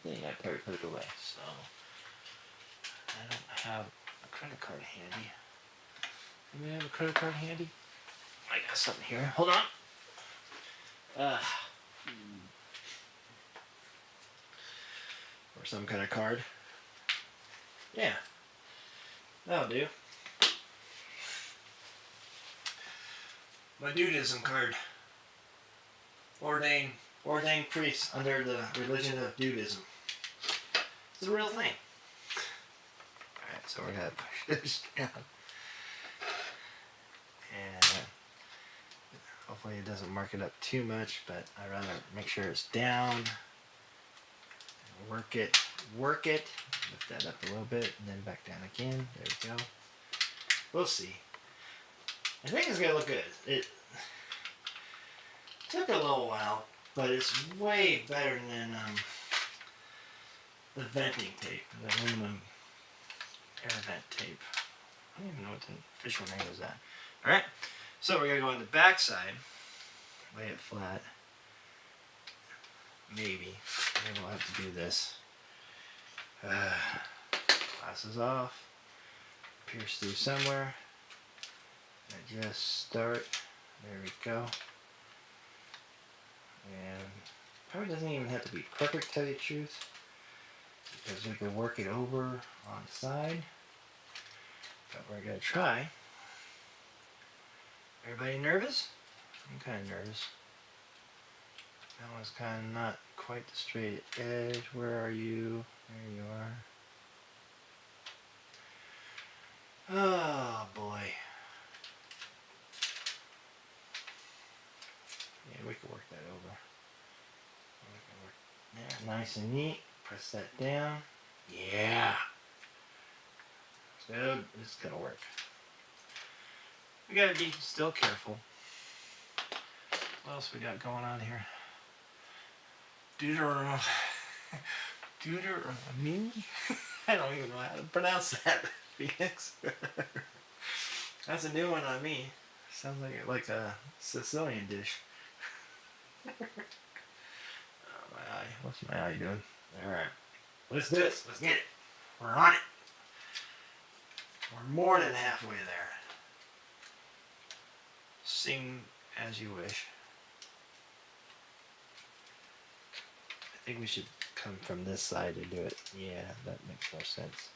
the thing? I probably put it away, so I don't have a credit card handy. Do we have a credit card handy? I got something here. Hold on. Or some kind of card. Yeah. That'll do. My Dudism card. Ordained priest under the religion of Dudism. It's a real thing. Alright, so we're going to push this down. And hopefully it doesn't mark it up too much, but I'd rather make sure it's down. Work it. Lift that up a little bit, and then back down again. There we go. We'll see. I think it's going to look good. It took a little while, but it's way better than the venting tape, the aluminum air vent tape. I don't even know what the official name is that. Alright, so we're going to go on the back side, lay it flat. Maybe we'll have to do this. Glasses off. Pierce through somewhere. Just start. There we go. And probably doesn't even have to be perfect, tell you the truth, because we can work it over on the side. But we're gonna try. Everybody nervous? I'm kind of nervous. That one's kind of not quite the straight edge. Where are you? There you are. Oh boy. Yeah, we can work that over. We can work there, nice and neat. Press that down. Yeah. Good. It's gonna work. We gotta be still careful. What else we got going on here? Deuteronomy. I don't even know how to pronounce that, Phoenix. That's a new one on me. Sounds like a Sicilian dish. Oh, my eye. What's my eye doing? Alright. Let's do this. Let's get it. We're on it. We're more than halfway there. Sing as you wish. think we should come from this side and do it. Yeah, that makes more sense.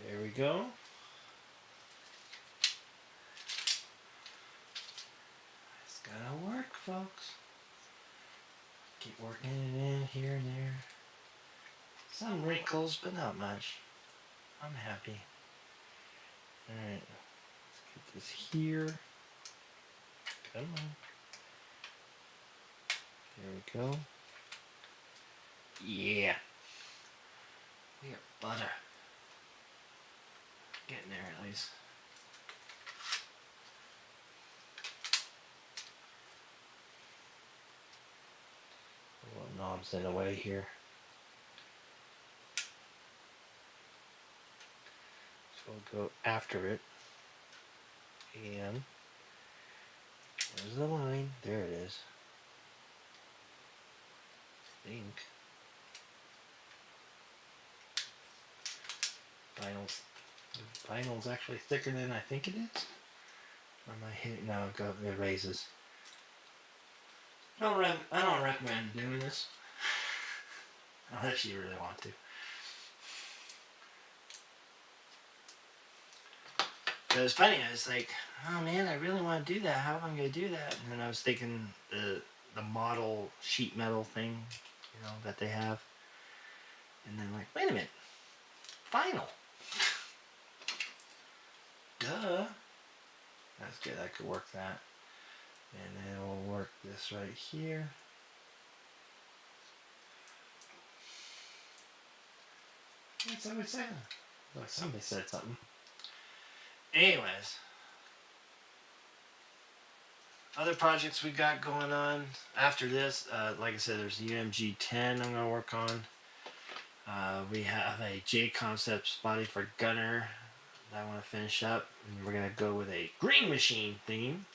There we go. It's gotta work, folks. Keep working it in here and there. Some wrinkles, but not much. I'm happy. Alright, let's get this here. Come on. There we go. Yeah. We are butter. Getting there at least. A little knobs in the way here. So we'll go after it. And there's the line. There it is. I think. Vinyl's actually thicker than I think it is. Or am I hitting? No, it raises. I don't recommend doing this unless you really want to. But it's funny. I was like, oh man, I really want to do that. How am I going to do that? And then I was thinking the model sheet metal thing, you know, that they have. And then like, wait a minute, vinyl. Duh. That's good. I could work that. And then we'll work this right here. What's somebody saying? Like somebody said something. Anyways. Other projects we got going on after this. Like I said, there's the UMG 10 I'm going to work on. We have a J Concepts body for Gunner that I want to finish up. And we're going to go with a Green Machine theme.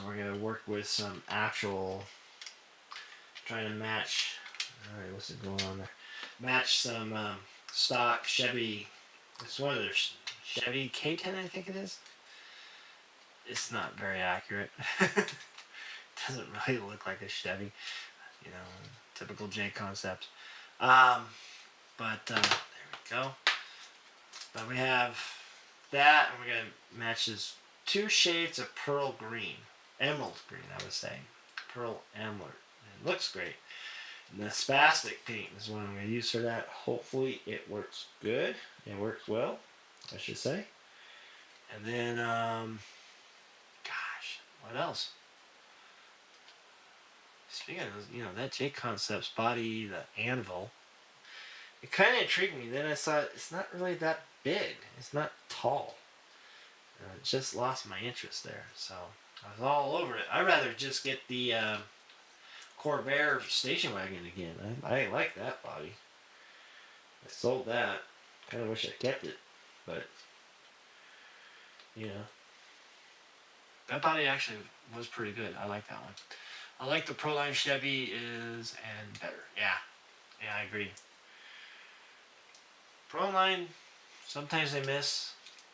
We're going to work with some actual, trying to match, alright, what's it going on there? Match some stock Chevy, it's one of their Chevy K10 I think it is. It's not very accurate. Doesn't really look like a Chevy, you know, typical J Concepts. But there we go. But we have that, and we're going to match this 2 shades of pearl green. Emerald green, I would say. Pearl emerald. It looks great. And the spastic paint is what I'm going to use for that. Hopefully it works good. It works well, I should say. And then, gosh, what else? Speaking of, you know, that J Concepts body, the anvil, it kind of intrigued me. Then I saw it's not really that big. It's not tall. It just lost my interest there. So I was all over it. I'd rather just get the Corvair station wagon again. I like that body. I sold that. Kind of wish I kept it. But, you know. That body actually was pretty good. I like that one. I like the Proline Chevy is and better. Yeah. Yeah, I agree. Proline, sometimes they miss.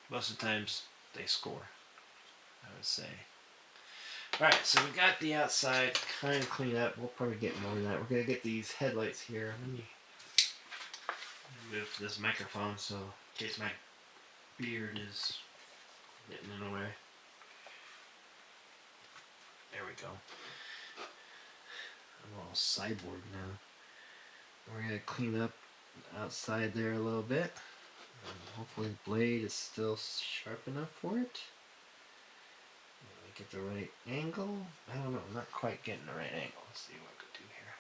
Most of the times they score, I would say. Alright, so we got the outside kind of cleaned up. We'll probably get more of that. We're going to get these headlights here. Let me move this microphone so in case my beard is getting in the way. There we go. I'm all cyborg now. We're going to clean up outside there a little bit. Hopefully the blade is still sharp enough for it. Get the right angle. I don't know, I'm not quite getting the right angle. Let's see what I could do here.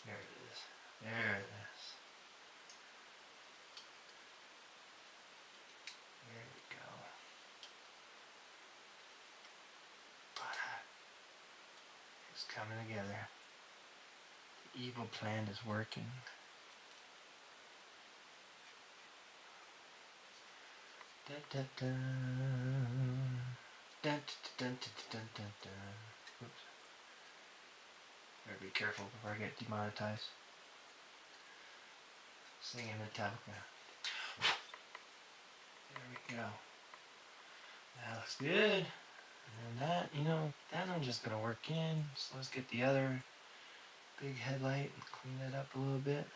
There it is. There it is. There we go. It's coming together. The evil plan is working. Dun, dun, dun. Dun, dun, dun, dun, dun, dun. Oops. Better be careful before I get demonetized. Singing Metallica. There we go. That looks good. And that, that one's just gonna work in. So let's get the other big headlight and clean that up a little bit.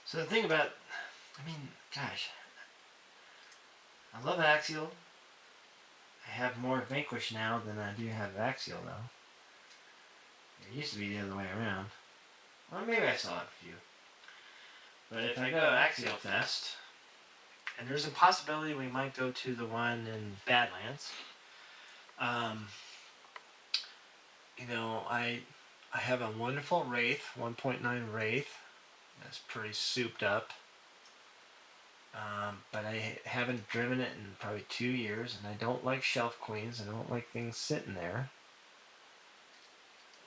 So the thing about, gosh, I love axial. I have more Vanquish now than I do have axial though. It used to be the other way around. Well, maybe I still have a few. But if I go Axial Fest, and there's a possibility we might go to the one in Badlands. I have a wonderful Wraith, 1.9 Wraith. That's pretty souped up. But I haven't driven it in probably 2 years, and I don't like shelf queens. I don't like things sitting there.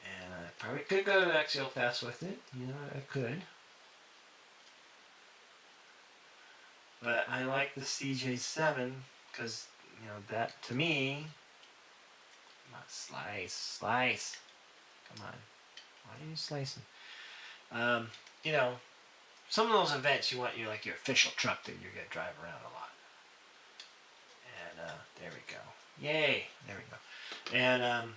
And I probably could go to Axial Fest with it. I could. But I like the CJ7 because, that to me, slice. Come on. Why are you slicing? Some of those events you want your official truck that you're going to drive around a lot. And there we go. Yay! There we go. And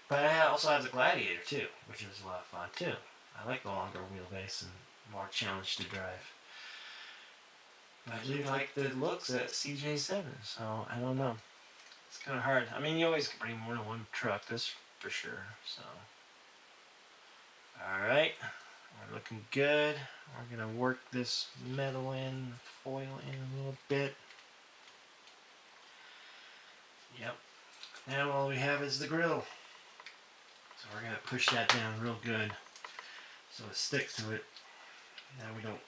but I also have the Gladiator too, which is a lot of fun too. I like the longer wheelbase and more challenge to drive. I really like the looks at CJ7, so I don't know. It's kind of hard. You always can bring more than one truck, that's for sure. So, alright, we're looking good. We're going to work this metal in, foil in a little bit. Yep. Now all we have is the grill. So we're going to push that down real good so it sticks to it. Now we don't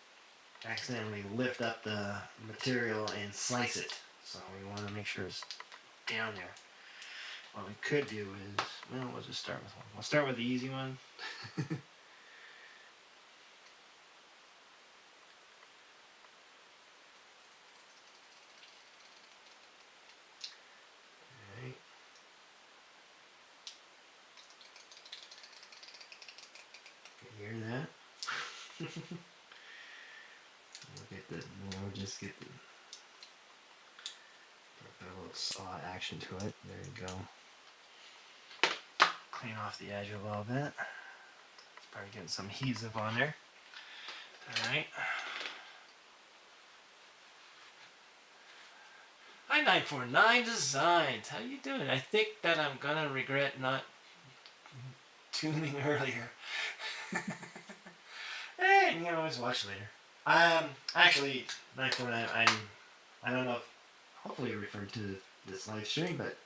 accidentally lift up the material and slice it. So we want to make sure it's down there. What we could do is, we'll just start with one. We'll start with the easy one. Alright. You hear that? We'll just get put a little saw action to it. There you go. Clean off the edge a little bit. It's probably getting some adhesive on there. Alright. Hi 949 Designs. How you doing? I think that I'm gonna regret not tuning earlier. Hey, you can always watch later. Actually, 949, I don't know if, hopefully you're referring to this live stream, but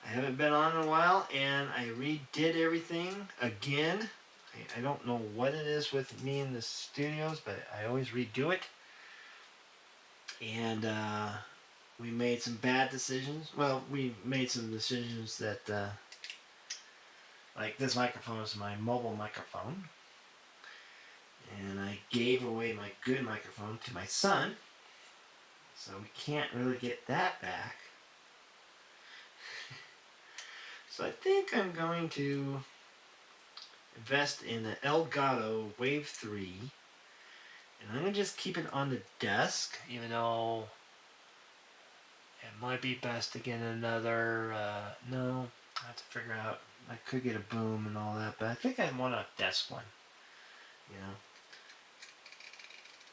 I haven't been on in a while, and I redid everything again. I don't know what it is with me in the studios, but I always redo it. And we made some bad decisions. Well, we made some decisions that, like this microphone is my mobile microphone. And I gave away my good microphone to my son. So we can't really get that back. So I think I'm going to invest in the Elgato Wave 3. And I'm going to just keep it on the desk, even though it might be best to get another, no, I have to figure out, I could get a boom and all that, but I think I want a desk one,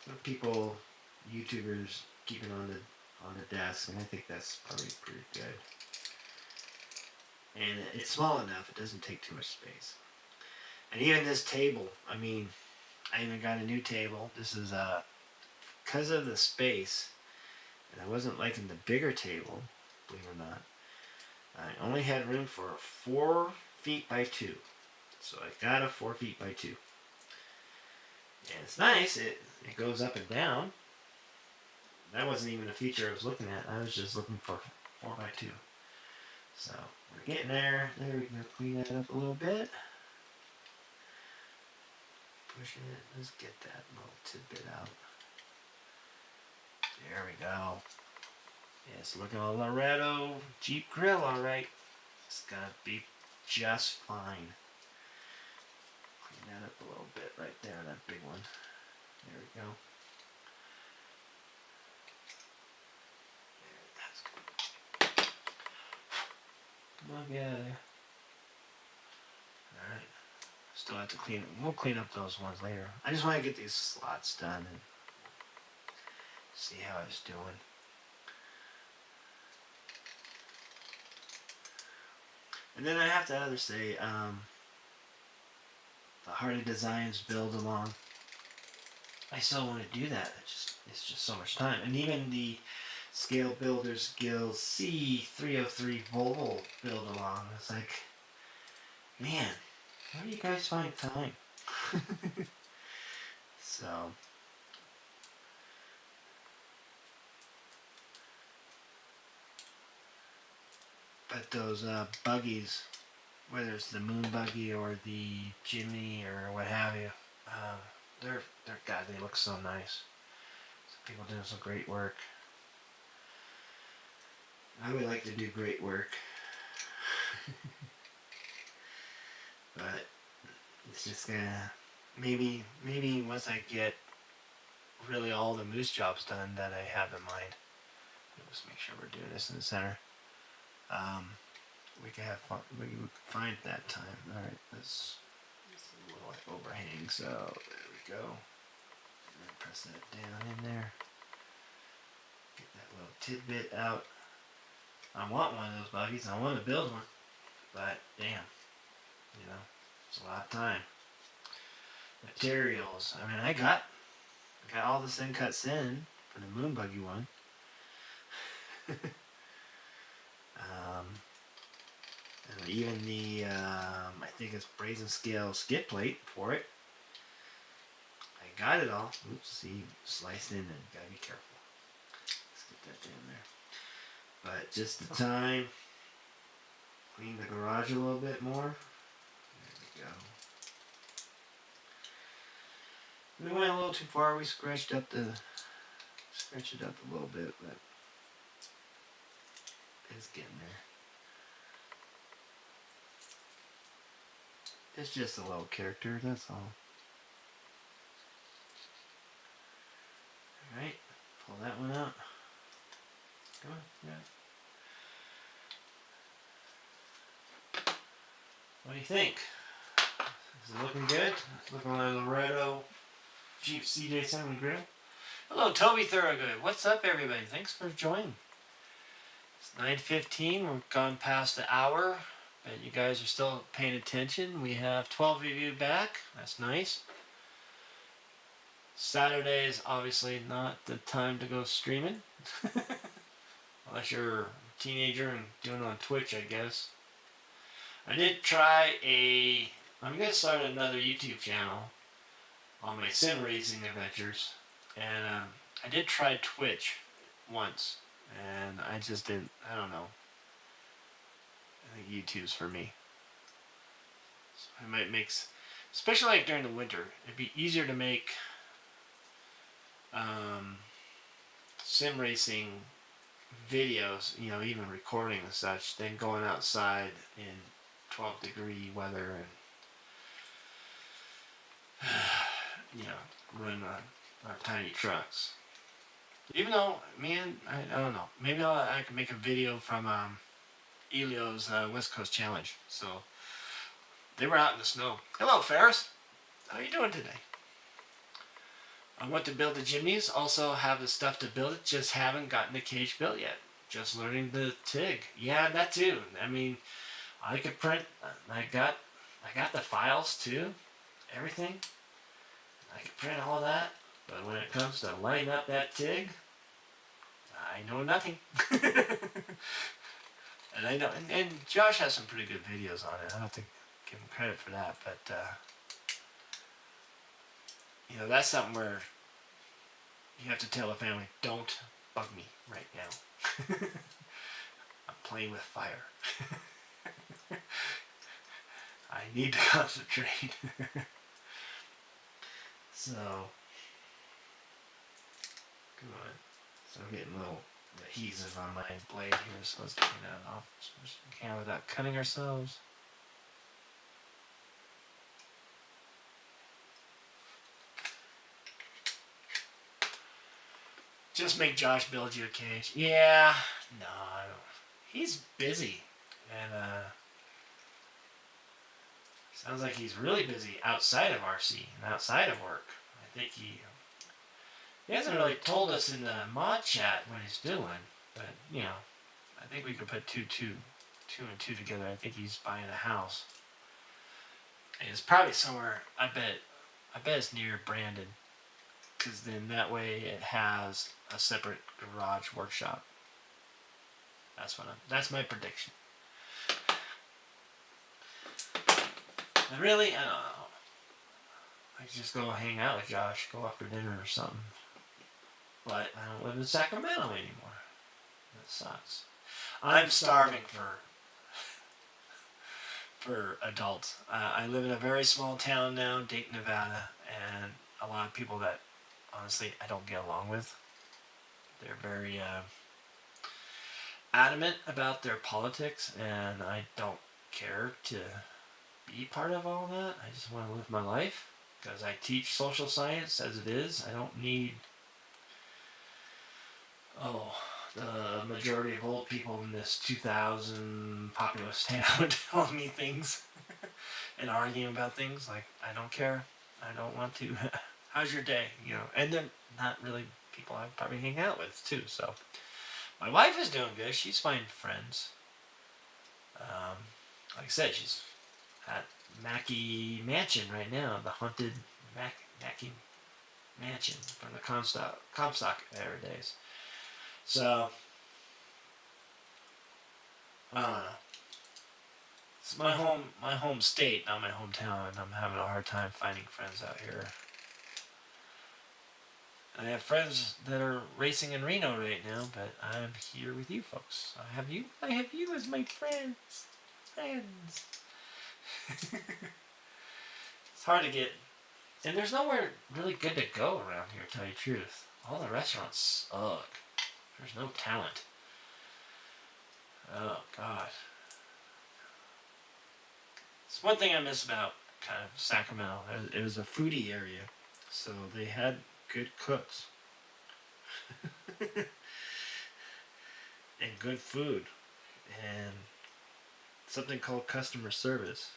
Some people, YouTubers, keep it on the desk, and I think that's probably pretty good. And it's small enough; it doesn't take too much space. And even this table, I even got a new table. This is because of the space, and I wasn't liking the bigger table, believe it or not. I only had room for 4 feet by 2, so I got a 4 feet by 2. And it's nice, it goes up and down. That wasn't even a feature I was looking at. I was just looking for 4x2. So we're getting there. There we go. Clean that up a little bit. Pushing it. Let's get that little tidbit out. There we go. Yes, looking a Laredo Jeep grill, alright. It's gonna be just fine. Clean that up a little bit right there, that big one. There we go. Come on, get out of there. Alright. Still have to clean it. We'll clean up those ones later. I just want to get these slots done and see how it's doing. And then I have to either say, the Hardy Designs build along. I still want to do that. It's just so much time. And even the Scale Builders Guild C303 Volvo build along. It's like, man, how do you guys find time? So, but those buggies, whether it's the Moon Buggy or the Jimmy or what have you, they're God, they look so nice. Some people doing some great work. I would like to do great work, but it's just gonna maybe once I get really all the moose jobs done that I have in mind. Let's make sure we're doing this in the center. We can have fun. We can find that time. All right, this a little like overhang. So there we go. And then press that down in there. Get that little tidbit out. I want one of those buggies. I want to build one, but damn, you know, it's a lot of time. Materials. I mean, I got all this in cuts in for the Moon Buggy one. And even the I think it's brazen scale skid plate for it. I got it all. Oops, see, sliced in and gotta be careful. Let's get that in there. But just the time, clean the garage a little bit more. There we go. We went a little too far. We scratched it up a little bit, but it's getting there. It's just a little character, that's all. Alright, pull that one out. Come on, yeah. What do you think? Is it looking good? It's looking like a Laredo Jeep CJ7 grill. Hello, Toby Thorogood. What's up, everybody? Thanks for joining. It's 9:15. We've gone past the hour, but you guys are still paying attention. We have 12 of you back. That's nice. Saturday is obviously not the time to go streaming. Unless you're a teenager and doing it on Twitch, I guess. I did try I'm going to start another YouTube channel on my sim racing adventures. And I did try Twitch once. And I just didn't, I don't know. I think YouTube's for me. So it might make, especially like during the winter, it'd be easier to make sim racing videos, you know, even recording and such, than going outside in 12-degree weather and you know, running our tiny trucks. Even though, man, I don't know, maybe I can make a video from Elio's West Coast Challenge. So they were out in the snow. Hello, Ferris. How are you doing today? I want to build the Jimneys. Also have the stuff to build it. Just haven't gotten the cage built yet. Just learning the TIG. Yeah, that too. I mean, I could print. I got the files too. Everything. I could print all that. But when it comes to lighting up that TIG, I know nothing. And I know, and Josh has some pretty good videos on it. I have to give him credit for that. But you know, that's something where you have to tell the family, don't bug me right now. I'm playing with fire. I need to concentrate. So, come on. So I'm getting a little adhesive on my blade here, so let's clean that off as much as we can without cutting ourselves. Just make Josh build you a cage. Yeah, no, I don't. He's busy, and sounds like he's really busy outside of RC and outside of work. I think he hasn't really told us in the mod chat what he's doing, but you know, I think we could put two and two together. I think he's buying a house. And it's probably somewhere. I bet it's near Brandon, because then that way it has a separate garage workshop. That's my prediction. And really, I don't know. I could just go hang out with Josh, go out for dinner or something. But I don't live in Sacramento anymore. That sucks. I'm starving for adults. I live in a very small town now, Dayton, Nevada, and a lot of people that honestly I don't get along with. They're very adamant about their politics, and I don't care to be part of all that. I just want to live my life because I teach social science as it is. I don't need the majority of old people in this 2,000 populous town telling me things and arguing about things. Like, I don't care. I don't want to. How's your day? You know, and they're not really people I probably hang out with too. So my wife is doing good. She's finding friends. Like I said, she's at Mackey Mansion right now, the haunted Mackey Mansion from the Comstock era days. So I don't know. It's my home state, not my hometown, and I'm having a hard time finding friends out here. I have friends that are racing in Reno right now, but I'm here with you folks. I have you as my friends. It's hard to get, and there's nowhere really good to go around here, to tell you the truth. All the restaurants suck. There's no talent. Oh, God. It's one thing I miss about kind of Sacramento. It was a foodie area, so they had good cooks. And good food. And something called customer service.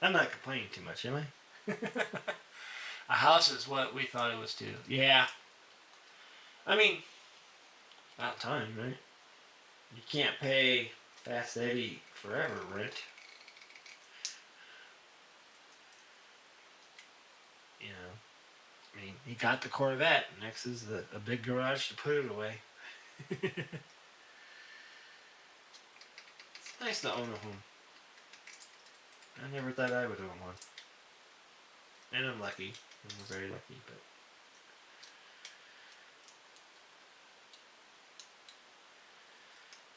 I'm not complaining too much, am I? A house is what we thought it was too. Yeah. I mean, about time, right? You can't pay Fast Eddie forever rent. You know, I mean, he got the Corvette. Next is a big garage to put it away. It's nice to own a home. I never thought I would own one. And I'm lucky. I'm very lucky, but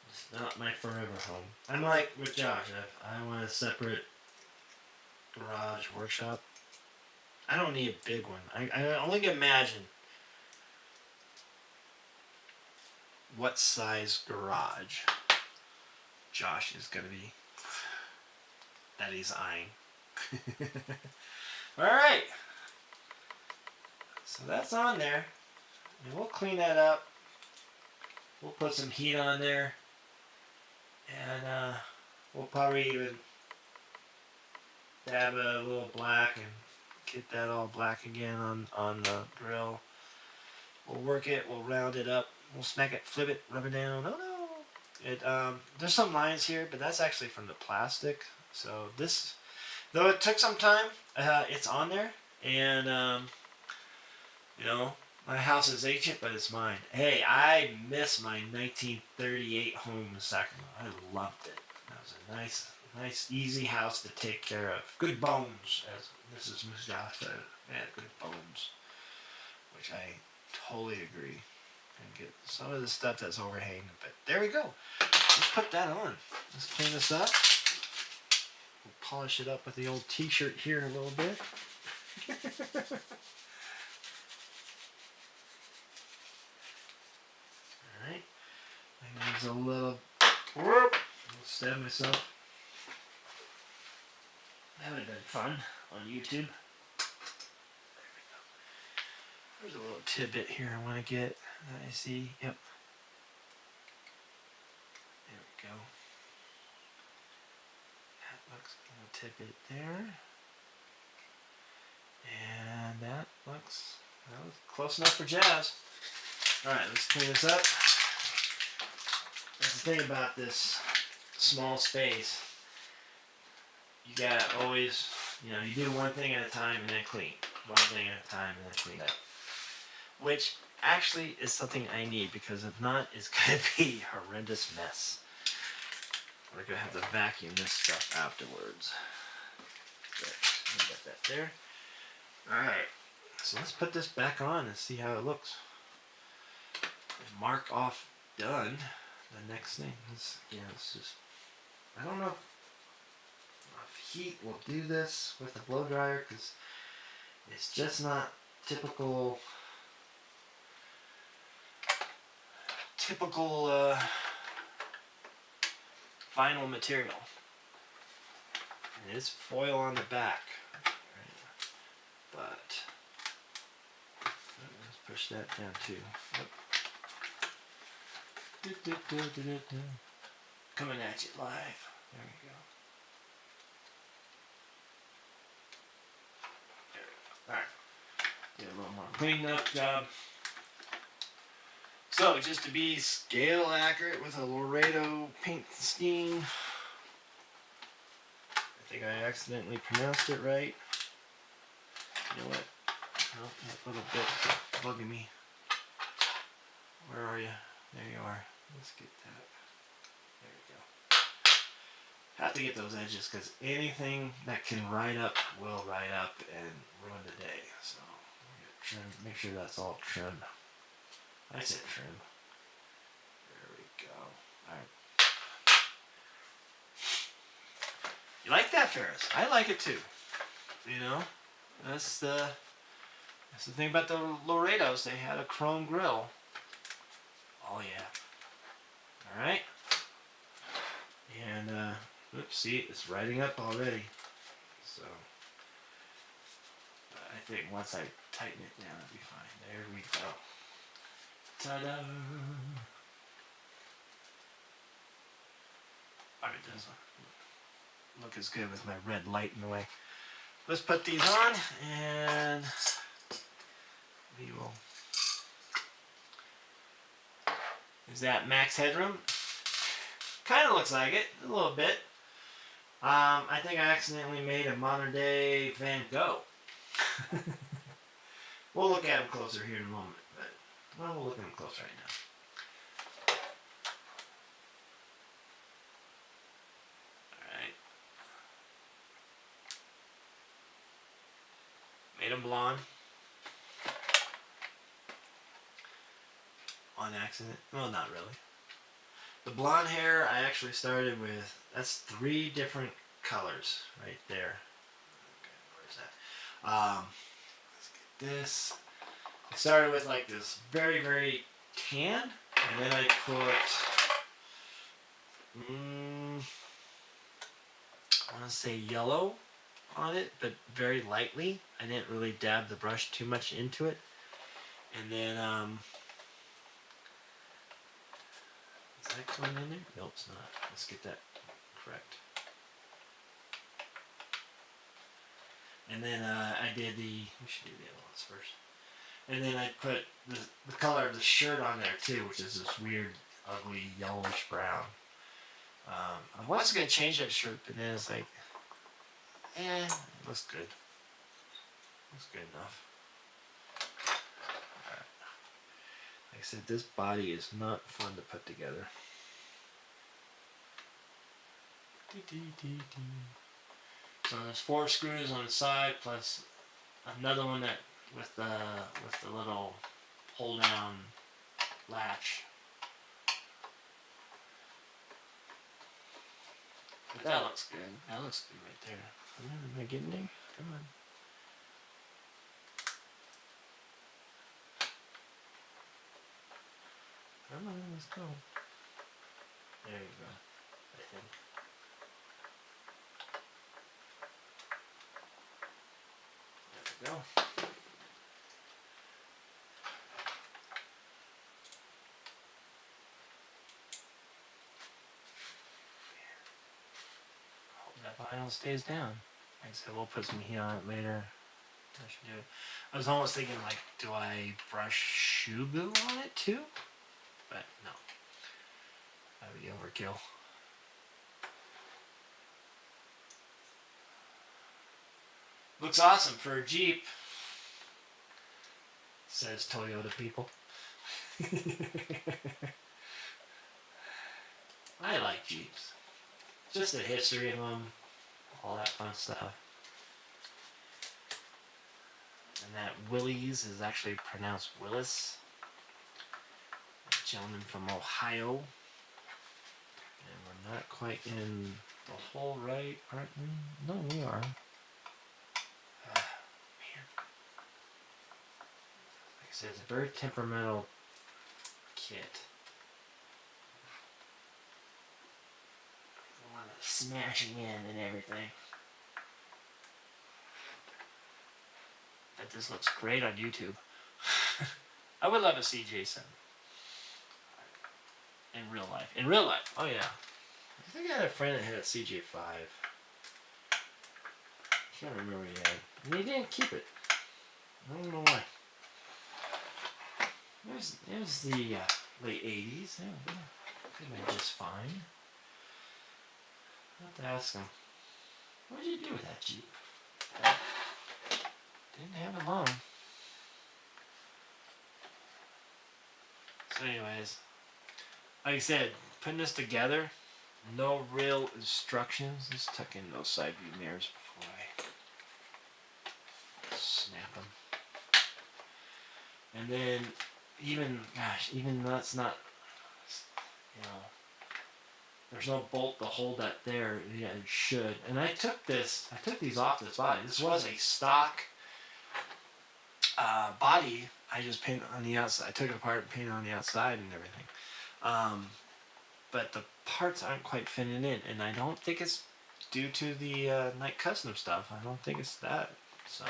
it's not my forever home. I'm like with Josh. I want a separate garage workshop. I don't need a big one. I only can imagine what size garage Josh is going to be that he's eyeing. Alright. So that's on there. And we'll clean that up. We'll put some heat on there. And we'll probably even dab a little black and get that all black again on the grill. We'll work it. We'll round it up. We'll smack it, flip it, rub it down. Oh no! There's some lines here, but that's actually from the plastic. So this, though it took some time, it's on there. And you know, my house is ancient, but it's mine. Hey, I miss my 1938 home in Sacramento. I loved it. That was a nice, easy house to take care of. Good bones, as Mrs. Moosejaw said. Man, good bones. Which I totally agree. And get some of the stuff that's overhanging. But there we go. Let's put that on. Let's clean this up. We'll polish it up with the old t-shirt here a little bit. Alright. There's a little... I'll stab myself. That would have been fun on YouTube. There we go. There's a little tidbit here I want to get. I see. Yep. There we go. That looks a little tidbit there. And that looks close enough for jazz. Alright, let's clean this up. That's the thing about this small space. You gotta always, you do one thing at a time and then clean. One thing at a time and then clean up. Which actually is something I need, because if not, it's gonna be a horrendous mess. We're gonna have to vacuum this stuff afterwards. There, get that there. Alright, so let's put this back on and see how it looks. And mark off done. The next thing is, it's just, I don't know if heat will do this with the blow dryer, because it's just not typical vinyl material. And it's foil on the back, right? But let's push that down too. Yep. Coming at you live. There we go. There we go. Alright. Get a little more cleaned up job. So, just to be scale accurate with a Laredo paint scheme. I think I accidentally pronounced it right. You know what? Oh, that little bit bugging me. Where are you? There you are. Let's get that. There we go. Have to get those edges, because anything that can ride up will ride up and ruin the day. So, we're going to trim, make sure that's all trimmed. I said trim. There we go. Alright. You like that, Ferris? I like it too. That's the thing about the Laredos. They had a chrome grill. Oh yeah. Alright. And oops, see, it's riding up already. So I think once I tighten it down, it'll be fine. There we go. Ta-da! Alright, it doesn't look as good with my red light in the way. Let's put these on, and we will. Is that max headroom? Kind of looks like it, a little bit. I think I accidentally made a modern day Van Gogh. We'll look at him closer here in a moment, but we'll look at him close right now. Alright. Made him blonde. On accident. Well, not really. The blonde hair, I actually started with, that's 3 different colors right there. Okay, where's that? Let's get this. I started with like this very, very tan, and then I put, I want to say yellow on it, but very lightly. I didn't really dab the brush too much into it. And then, is that going in there? Nope, it's not. Let's get that correct. And then I did we should do the other ones first. And then I put the color of the shirt on there too, which is this weird, ugly, yellowish brown. I was going to change that shirt, but then it's like, it looks good. Looks good enough. Alright. Like I said, this body is not fun to put together. So there's 4 screws on the side, plus another one that with the little pull down latch. But that looks good. That looks good right there. Am I getting there? Come on. Come on, let's go. There you go. I think. There we go. vinyl stays down. Like I said, we'll put some heat on it later. I should do it. I was almost thinking, like, do I brush shoe glue on it too? But no. That would be overkill. Looks awesome for a Jeep, says Toyota people. I like Jeeps. Just the history of them, all that fun stuff. And that Willys is actually pronounced Willis. A gentleman from Ohio. And we're not quite in the hole right, aren't we? No, we are. Man. Like I said, it's a very temperamental kit. A lot of smashing in and everything. But this looks great on YouTube. I would love a CJ7. In real life. In real life. Oh yeah. I think I had a friend that had a CJ5. I can't remember what he had. And he didn't keep it. I don't know why. There's the late 80s. Yeah, could have been just fine. I'll have to ask him. What did you do with that Jeep? Didn't have it long. So anyways, like I said, putting this together, no real instructions. Let's tuck in those side view mirrors before I snap them. And then even that's not, there's no bolt to hold that there. Yeah, it should. And I took these off this body. This was a stock body. I just painted on the outside. I took it apart and painted on the outside and everything. But the parts aren't quite fitting in, and I don't think it's due to the Night Custom stuff. I don't think it's that. So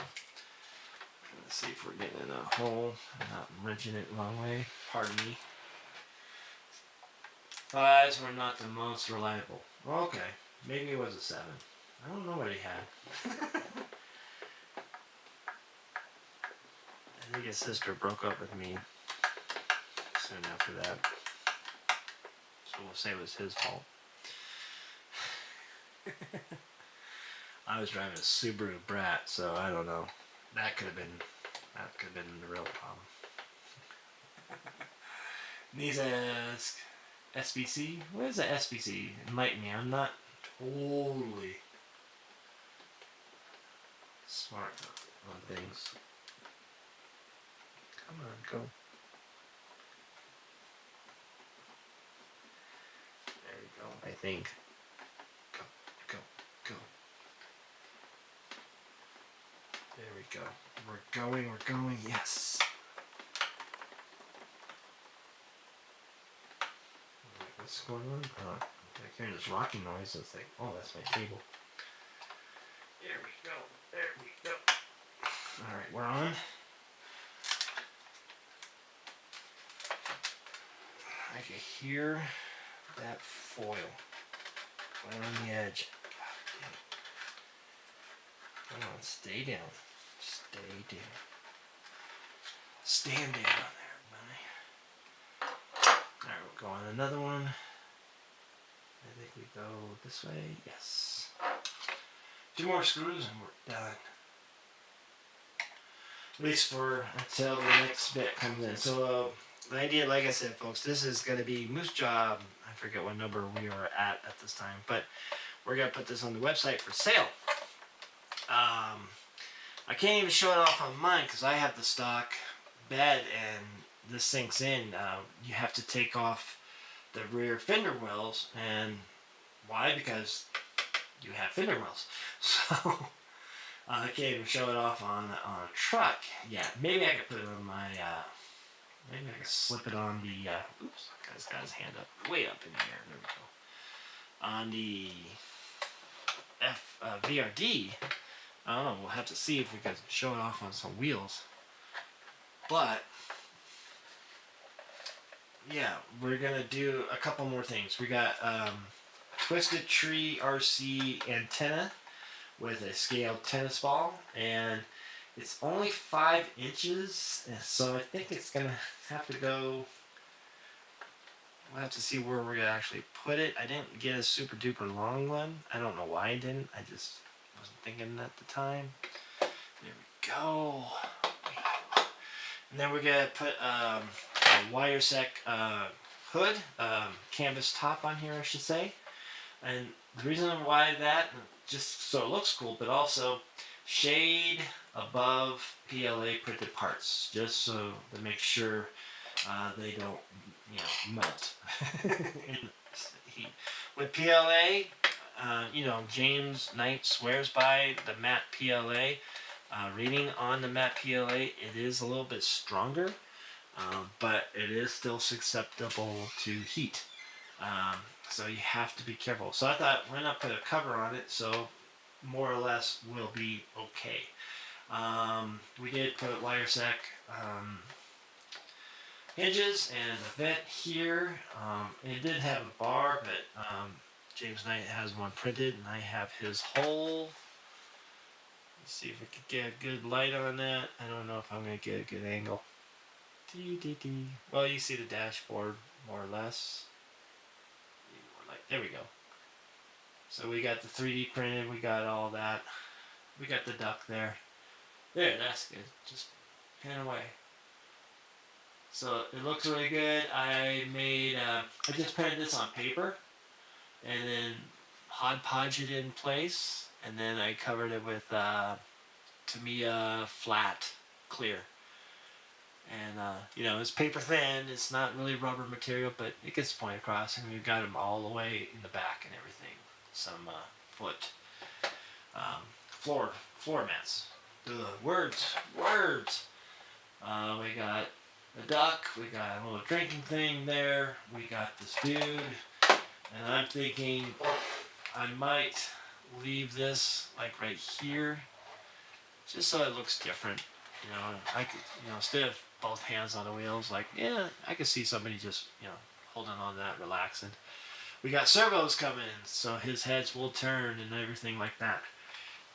let's see if we're getting in a hole and not wrenching it the wrong way. Pardon me. Fives were not the most reliable. Okay, maybe it was a 7. I don't know what he had. I think his sister broke up with me soon after that. So we'll say it was his fault. I was driving a Subaru Brat, so I don't know. That could have been the real problem. These ask SBC? What is an SBC? Enlighten me. I'm not totally smart on things. Come on, go. There we go, I think. Go. There we go. We're going, yes. What's going on? I hear this rocking noise. It's like, oh, that's my table. There we go. Alright, we're on. I can hear that foil right on the edge. Come on, stay down. Stand down there, buddy. Alright, we'll go on another one. I think we go this way. Yes. 2 more screws and we're done. At least until the next bit comes in. So the idea, like I said, folks, this is going to be Moosejaw. I forget what number we are at this time, but we're going to put this on the website for sale. I can't even show it off on mine because I have the stock bed and this sinks in. You have to take off the rear fender wells, and why? Because you have fender wells. So I can't even show it off on a truck. Yeah, maybe I could put it on my. Maybe I could slip it on the. Oops, guy's got his hand up, way up in the air. There we go. On the VRD. I don't know. We'll have to see if we can show it off on some wheels. But yeah, we're gonna do a couple more things. We got Twisted Tree RC antenna with a scaled tennis ball, and it's only 5 inches, so I think it's gonna have to go. We'll have to see where we're gonna actually put it. I didn't get a super duper long one. I don't know why I didn't. I just wasn't thinking at the time. There we go. And then we're gonna put a wire sec hood, canvas top on here, I should say. And the reason why that, just so it looks cool, but also shade above PLA printed parts, just so to make sure they don't, melt in heat. With PLA, James Knight swears by the matte PLA. Reading on the matte PLA, it is a little bit stronger, but it is still susceptible to heat. So you have to be careful. So I thought, why not put a cover on it, so more or less will be okay. We did put wire sec hinges and a vent here. It did have a bar, but James Knight has one printed, and I have his whole. Let's see if we could get a good light on that. I don't know if I'm going to get a good angle. Well, you see the dashboard more or less. There we go. So we got the 3D printed. We got all that. We got the duck there. There, that's good. Just pan away. So it looks really good. I just printed this on paper, and then hodgepodged it in place, and then I covered it with Tamiya flat clear. And it's paper thin. It's not really rubber material, but it gets the point across. And we've got them all the way in the back and everything. Some foot floor mats. Words. We got a duck. We got a little drinking thing there. We got this dude. And I'm thinking I might leave this like right here, just so it looks different. I could, instead of both hands on the wheels, I could see somebody just, holding on to that, relaxing. We got servos coming, so his heads will turn and everything like that.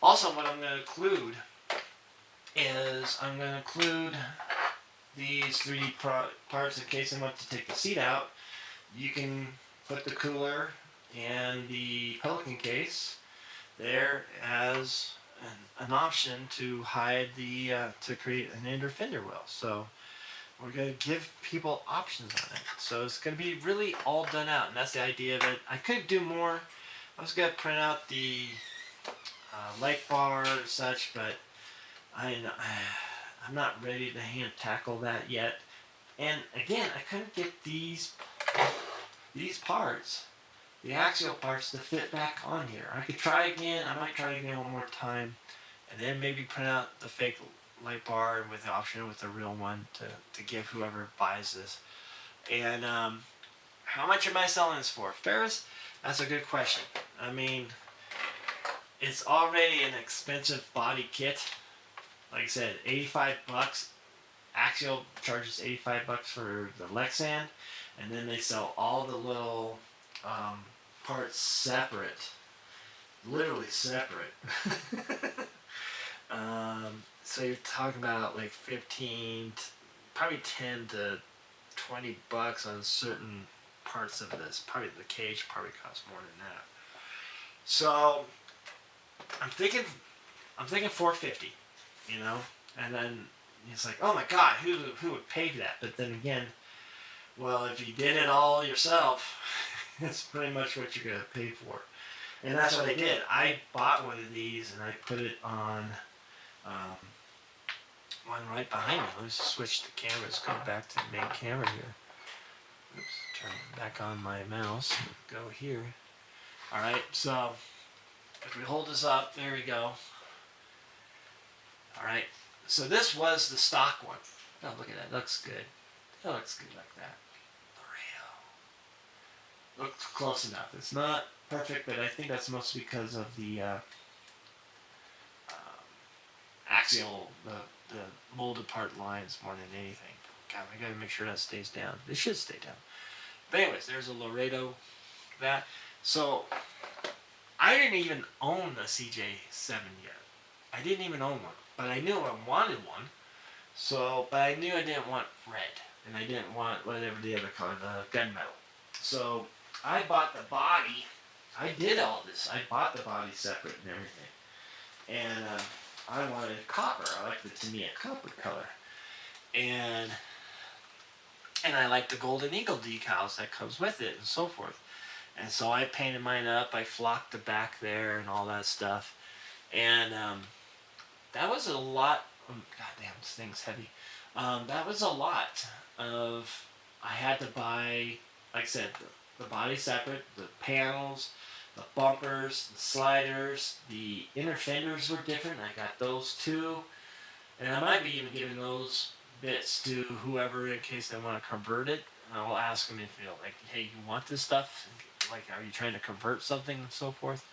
Also, what I'm going to include is these 3D parts in case I want to take the seat out. You can put the cooler and the Pelican case there as an option to hide to create an inner fender well. So we're going to give people options on it. So it's going to be really all done out, and that's the idea of it. I could do more. I was going to print out the light bar and such, but I'm not ready to hand tackle that yet. And again, I couldn't get these parts, the axial parts, to fit back on here. I could try again. I might try again one more time, and then maybe print out the fake light bar with the option with the real one to give whoever buys this. And how much am I selling this for? Ferris? That's a good question. I mean, it's already an expensive body kit. Like I said, $85. Axial charges $85 for the Lexan, and then they sell all the little parts separate, literally separate. So you're talking about like 15, probably 10 to $20 on certain parts of this. Probably the cage probably costs more than that. So I'm thinking $450, and then it's like, oh my God, who would pay that? But then again, well, if you did it all yourself, that's pretty much what you're gonna pay for. And that's what I did. I bought one of these and I put it on one right behind me. Let's switch the cameras. Go back to the main camera here. Oops, turn back on my mouse. Go here. All right. So if we hold this up, there we go. All right. So this was the stock one. Oh, look at that. Looks good. That looks good like that. Looks close enough. It's not perfect, but I think that's mostly because of the axial, the molded part lines more than anything. God, I gotta make sure that stays down. It should stay down. But anyways, there's a Laredo. That So I didn't even own a CJ7 yet. I didn't even own one, but I knew I wanted one. So, but I knew I didn't want red, and I didn't want whatever the other color, the gunmetal. So I bought the body. I did all this. I bought the body separate and everything, and I wanted copper. I liked the Tamiya copper color, and I like the Golden Eagle decals that comes with it, and so forth. And so I painted mine up. I flocked the back there and all that stuff, and that was a lot. God damn, this thing's heavy. That was a lot of. I had to buy, like I said, the body separate, the panels, the bumpers, the sliders, the inner fenders were different. I got those too, and I might be even giving those bits to whoever in case they want to convert it. I'll ask them if you know, like, hey, you want this stuff? Like, are you trying to convert something and so forth?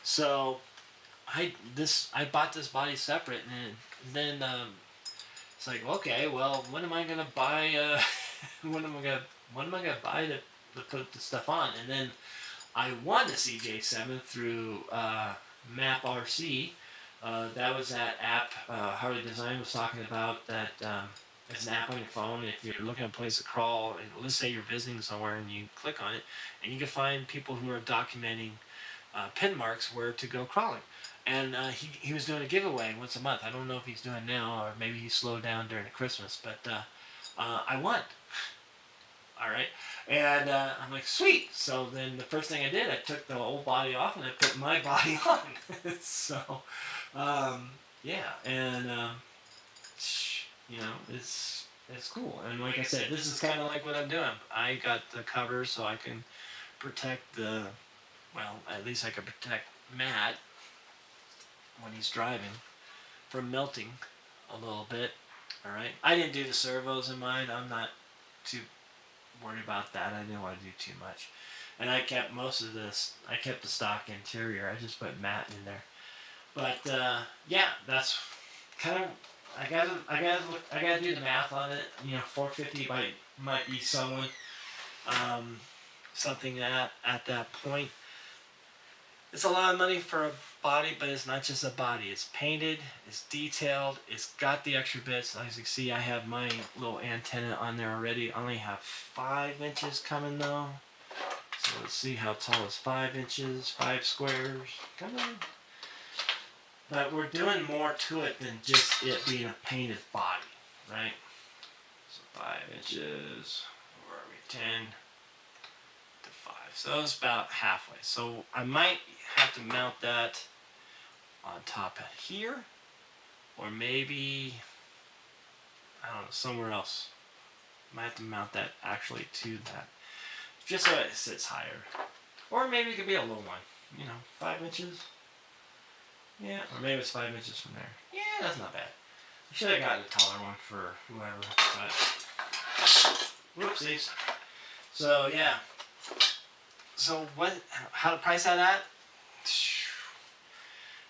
So I bought this body separate, and then it's like, okay, well, when am I gonna buy? When am I gonna buy to put the stuff on? And then I won the CJ7 through Map RC. That was that app Harley Design was talking about. That it's an app on your phone. If you're looking at a place to crawl, and let's say you're visiting somewhere and you click on it, and you can find people who are documenting pin marks where to go crawling. And he was doing a giveaway once a month. I don't know if he's doing now, or maybe he slowed down during Christmas. But I won. All right. And I'm like, sweet. So then the first thing I did, I took the old body off and I put my body on. So, yeah. And, you know, it's cool. And like I said, this is kind of like what I'm doing. I got the cover so I can protect well, at least I can protect Matt when he's driving from melting a little bit. All right. I didn't do the servos in mine. I'm not too worried about that. I didn't want to do too much. And I kept most of this. I kept the stock interior. I just put matte in there. But yeah, that's kind of. I gotta do the math on it. You know, 450 might be something at that point. It's a lot of money for a body, but it's not just a body. It's painted, it's detailed, it's got the extra bits. As you can see, I have my little antenna on there already. I only have 5 inches coming though. So let's see how tall is 5 inches, 5 squares. Come on. But we're doing more to it than just it being a painted body, right? So 5 inches, where are we, 10 to 5. So it's about halfway. So I might have to mount that on top of here, or maybe, I don't know, somewhere else. Might have to mount that actually to that, just so it sits higher. Or maybe it could be a little one, you know, 5 inches. Yeah, or maybe it's 5 inches from there. Yeah, that's not bad. I should have gotten a taller one for whoever, but whoopsies. So yeah. So how to price that at?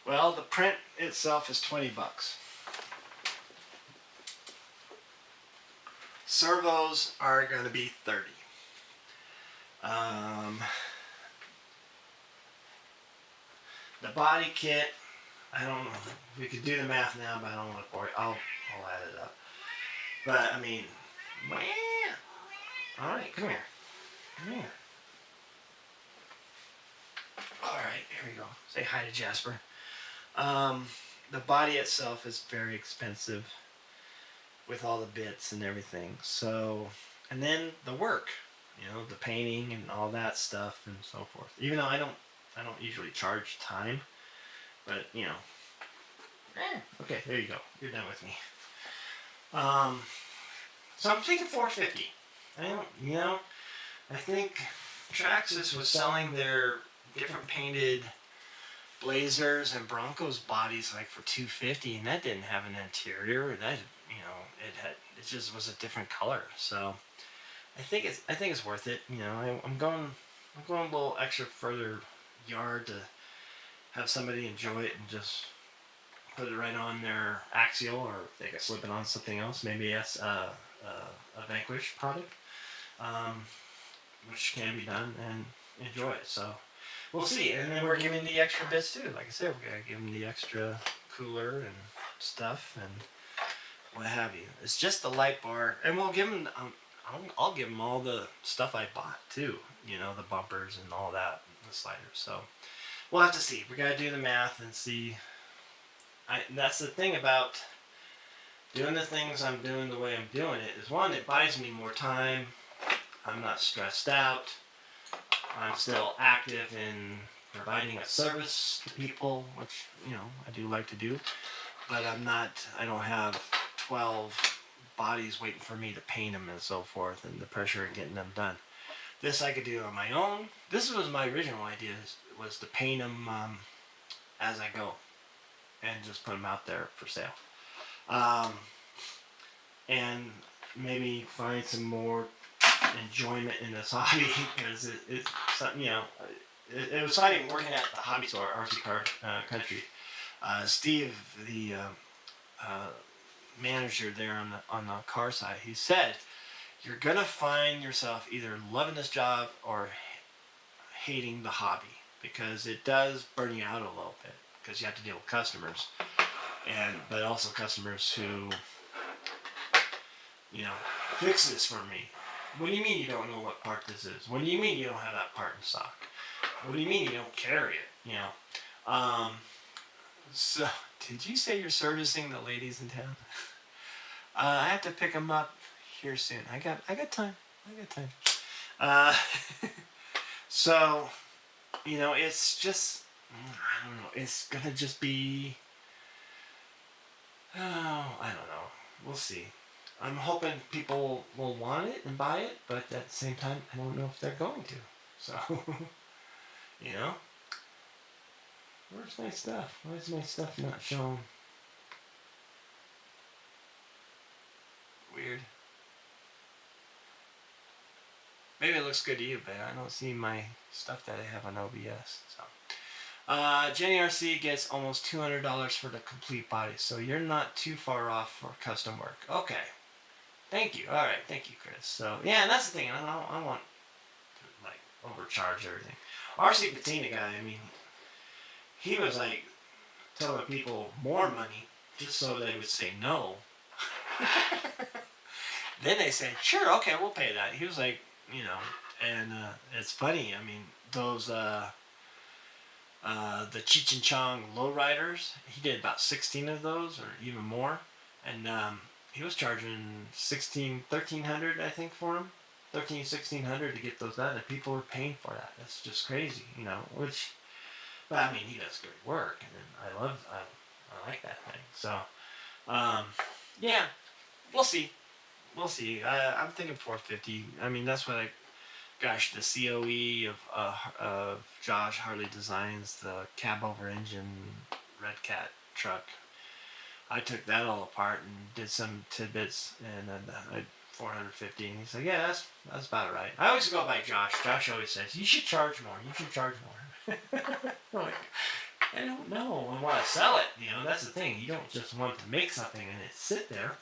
Well, the print itself is $20. Servos are going to be $30. The body kit, I don't know. We could do the math now, but I don't want to bore you. I'll add it up. But I mean, all right, come here. Come here. All right, here we go. Say hi to Jasper. The body itself is very expensive with all the bits and everything. So, and then the work, you know, the painting and all that stuff and so forth. Even though I don't usually charge time, but you know. Okay, there you go. You're done with me. So I'm thinking 450. I think Traxxas was selling their different painted Blazers and Broncos bodies like for $250, and that didn't have an interior. That, you know, it just was a different color. So I think it's worth it. You know, I'm going a little extra further yard to have somebody enjoy it and just put it right on their axial, or they could slip it on something else. Maybe that's a Vanquish product, which can be done and enjoy it. So we'll see. And then we're giving the extra bits too. Like I said, we're gonna give him the extra cooler and stuff and what have you. It's just the light bar, and we'll give him. I'll give him all the stuff I bought too. You know, the bumpers and all that, the sliders. So we'll have to see. We gotta do the math and see. That's the thing about doing the things I'm doing the way I'm doing it is one, it buys me more time. I'm not stressed out. I'm still active in providing a service to people, which, you know, I do like to do. But I don't have 12 bodies waiting for me to paint them and so forth, and the pressure of getting them done. This I could do on my own. This was my original idea, was to paint them as I go and just put them out there for sale. And maybe find some more enjoyment in this hobby because it's something, you know, it was funny working at the hobby store, RC Car Country. Steve, the manager there on the car side, he said, you're gonna find yourself either loving this job or hating the hobby because it does burn you out a little bit because you have to deal with customers, but also customers who, you know, fix this for me. What do you mean you don't know what part this is? What do you mean you don't have that part in stock? What do you mean you don't carry it? You know. So, did you say you're servicing the ladies in town? I have to pick them up here soon. I got time. I got time. So, you know, it's just, I don't know. It's gonna just be, oh, I don't know. We'll see. I'm hoping people will want it and buy it, but at the same time, I don't know if they're going to. So, you know. Where's my stuff? Why is my stuff not shown? Weird. Maybe it looks good to you, but I don't see my stuff that I have on OBS. So, Jenny RC gets almost $200 for the complete body, so you're not too far off for custom work. Okay. Thank you. All right. Thank you, Chris. So, yeah, and that's the thing. I don't want to, like, overcharge everything. RC Patina guy, I mean, he was like telling people more money just so they would say no. Then they said, sure, okay, we'll pay that. He was like, you know, and it's funny. I mean, those the Cheech and Chong lowriders, he did about 16 of those or even more, and he was charging $1,300, I think, for them. $1,1600 to get those done, and people were paying for that. That's just crazy, you know. But I mean, he does great work, and I like that thing. So, yeah, we'll see. We'll see. I'm thinking 450. I mean, that's what gosh, the COE of Josh Harley Designs, the cab over engine Red Cat truck. I took that all apart and did some tidbits, and then I 450. And he's like, yeah, that's about right. I always go by Josh. Josh always says, you should charge more. You should charge more. Like, I don't know. I want to sell it. You know, that's the thing. You don't just want to make something and it sit there.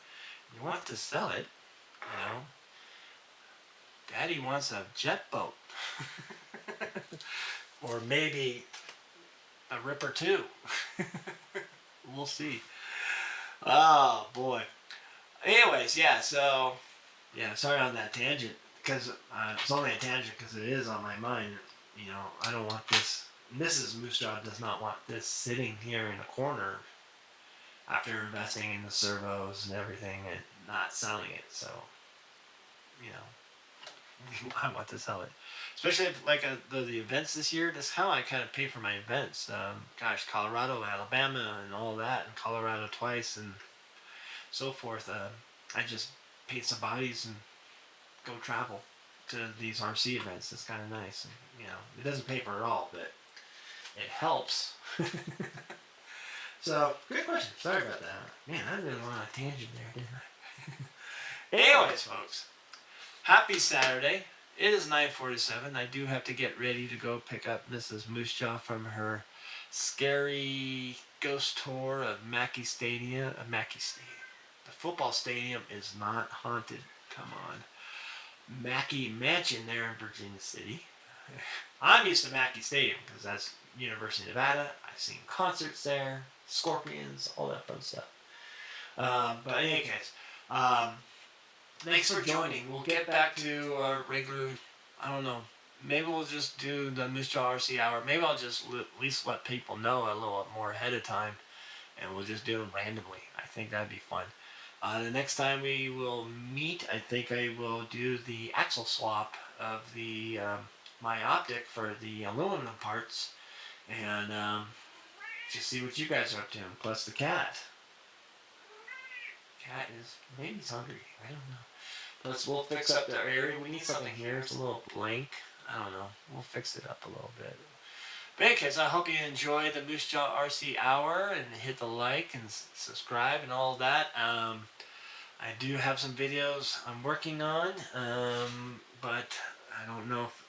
You want to sell it. You know, Daddy wants a jet boat, or maybe a Ripper 2. We'll see. Oh boy. Anyways, yeah. So, yeah. Sorry on that tangent, because it's only a tangent because it is on my mind. You know, I don't want this. Mrs. Moosejaw does not want this sitting here in a corner after investing in the servos and everything and not selling it. So, you know, I want to sell it. Especially if, like the events this year. That's how I kind of pay for my events. Gosh, Colorado, Alabama, and all that, and Colorado twice, and so forth. I just paid some bodies and go travel to these RC events. It's kind of nice. And, you know, it doesn't pay for it all, but it helps. So, good question. Sorry about that. Man, I really went on a tangent there, didn't I? Anyways, folks, happy Saturday. It is 9:47. I do have to get ready to go pick up Mrs. Moosejaw from her scary ghost tour of Mackey Stadium. The football stadium is not haunted. Come on. Mackey Mansion there in Virginia City. I'm used to Mackey Stadium because that's University of Nevada. I've seen concerts there, Scorpions, all that fun stuff. But in any case, um, thanks for joining. We'll get back to our regular, I don't know, maybe we'll just do the Moosejaw RC Hour. Maybe I'll just at least let people know a little more ahead of time, and we'll just do them randomly. I think that'd be fun. The next time we will meet, I think I will do the axle swap of the my optic for the aluminum parts, and just see what you guys are up to. Plus the cat. Cat is maybe he's hungry. I don't know. Plus we'll fix up the area. We need something here. It's a little blank. I don't know. We'll fix it up a little bit. But in any case, I hope you enjoy the Moosejaw RC Hour and hit the like and subscribe and all that. I do have some videos I'm working on, but I don't know if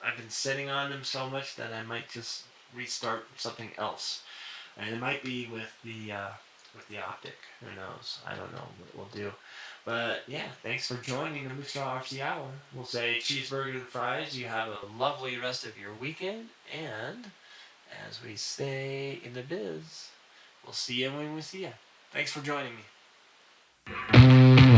I've been sitting on them so much that I might just restart something else, and it might be with the optic. Who knows? I don't know what we'll do. But yeah, thanks for joining the Moosejaw RC Hour. We'll say cheeseburger and fries. You have a lovely rest of your weekend, and as we say in the biz, we'll see you when we see you. Thanks for joining me.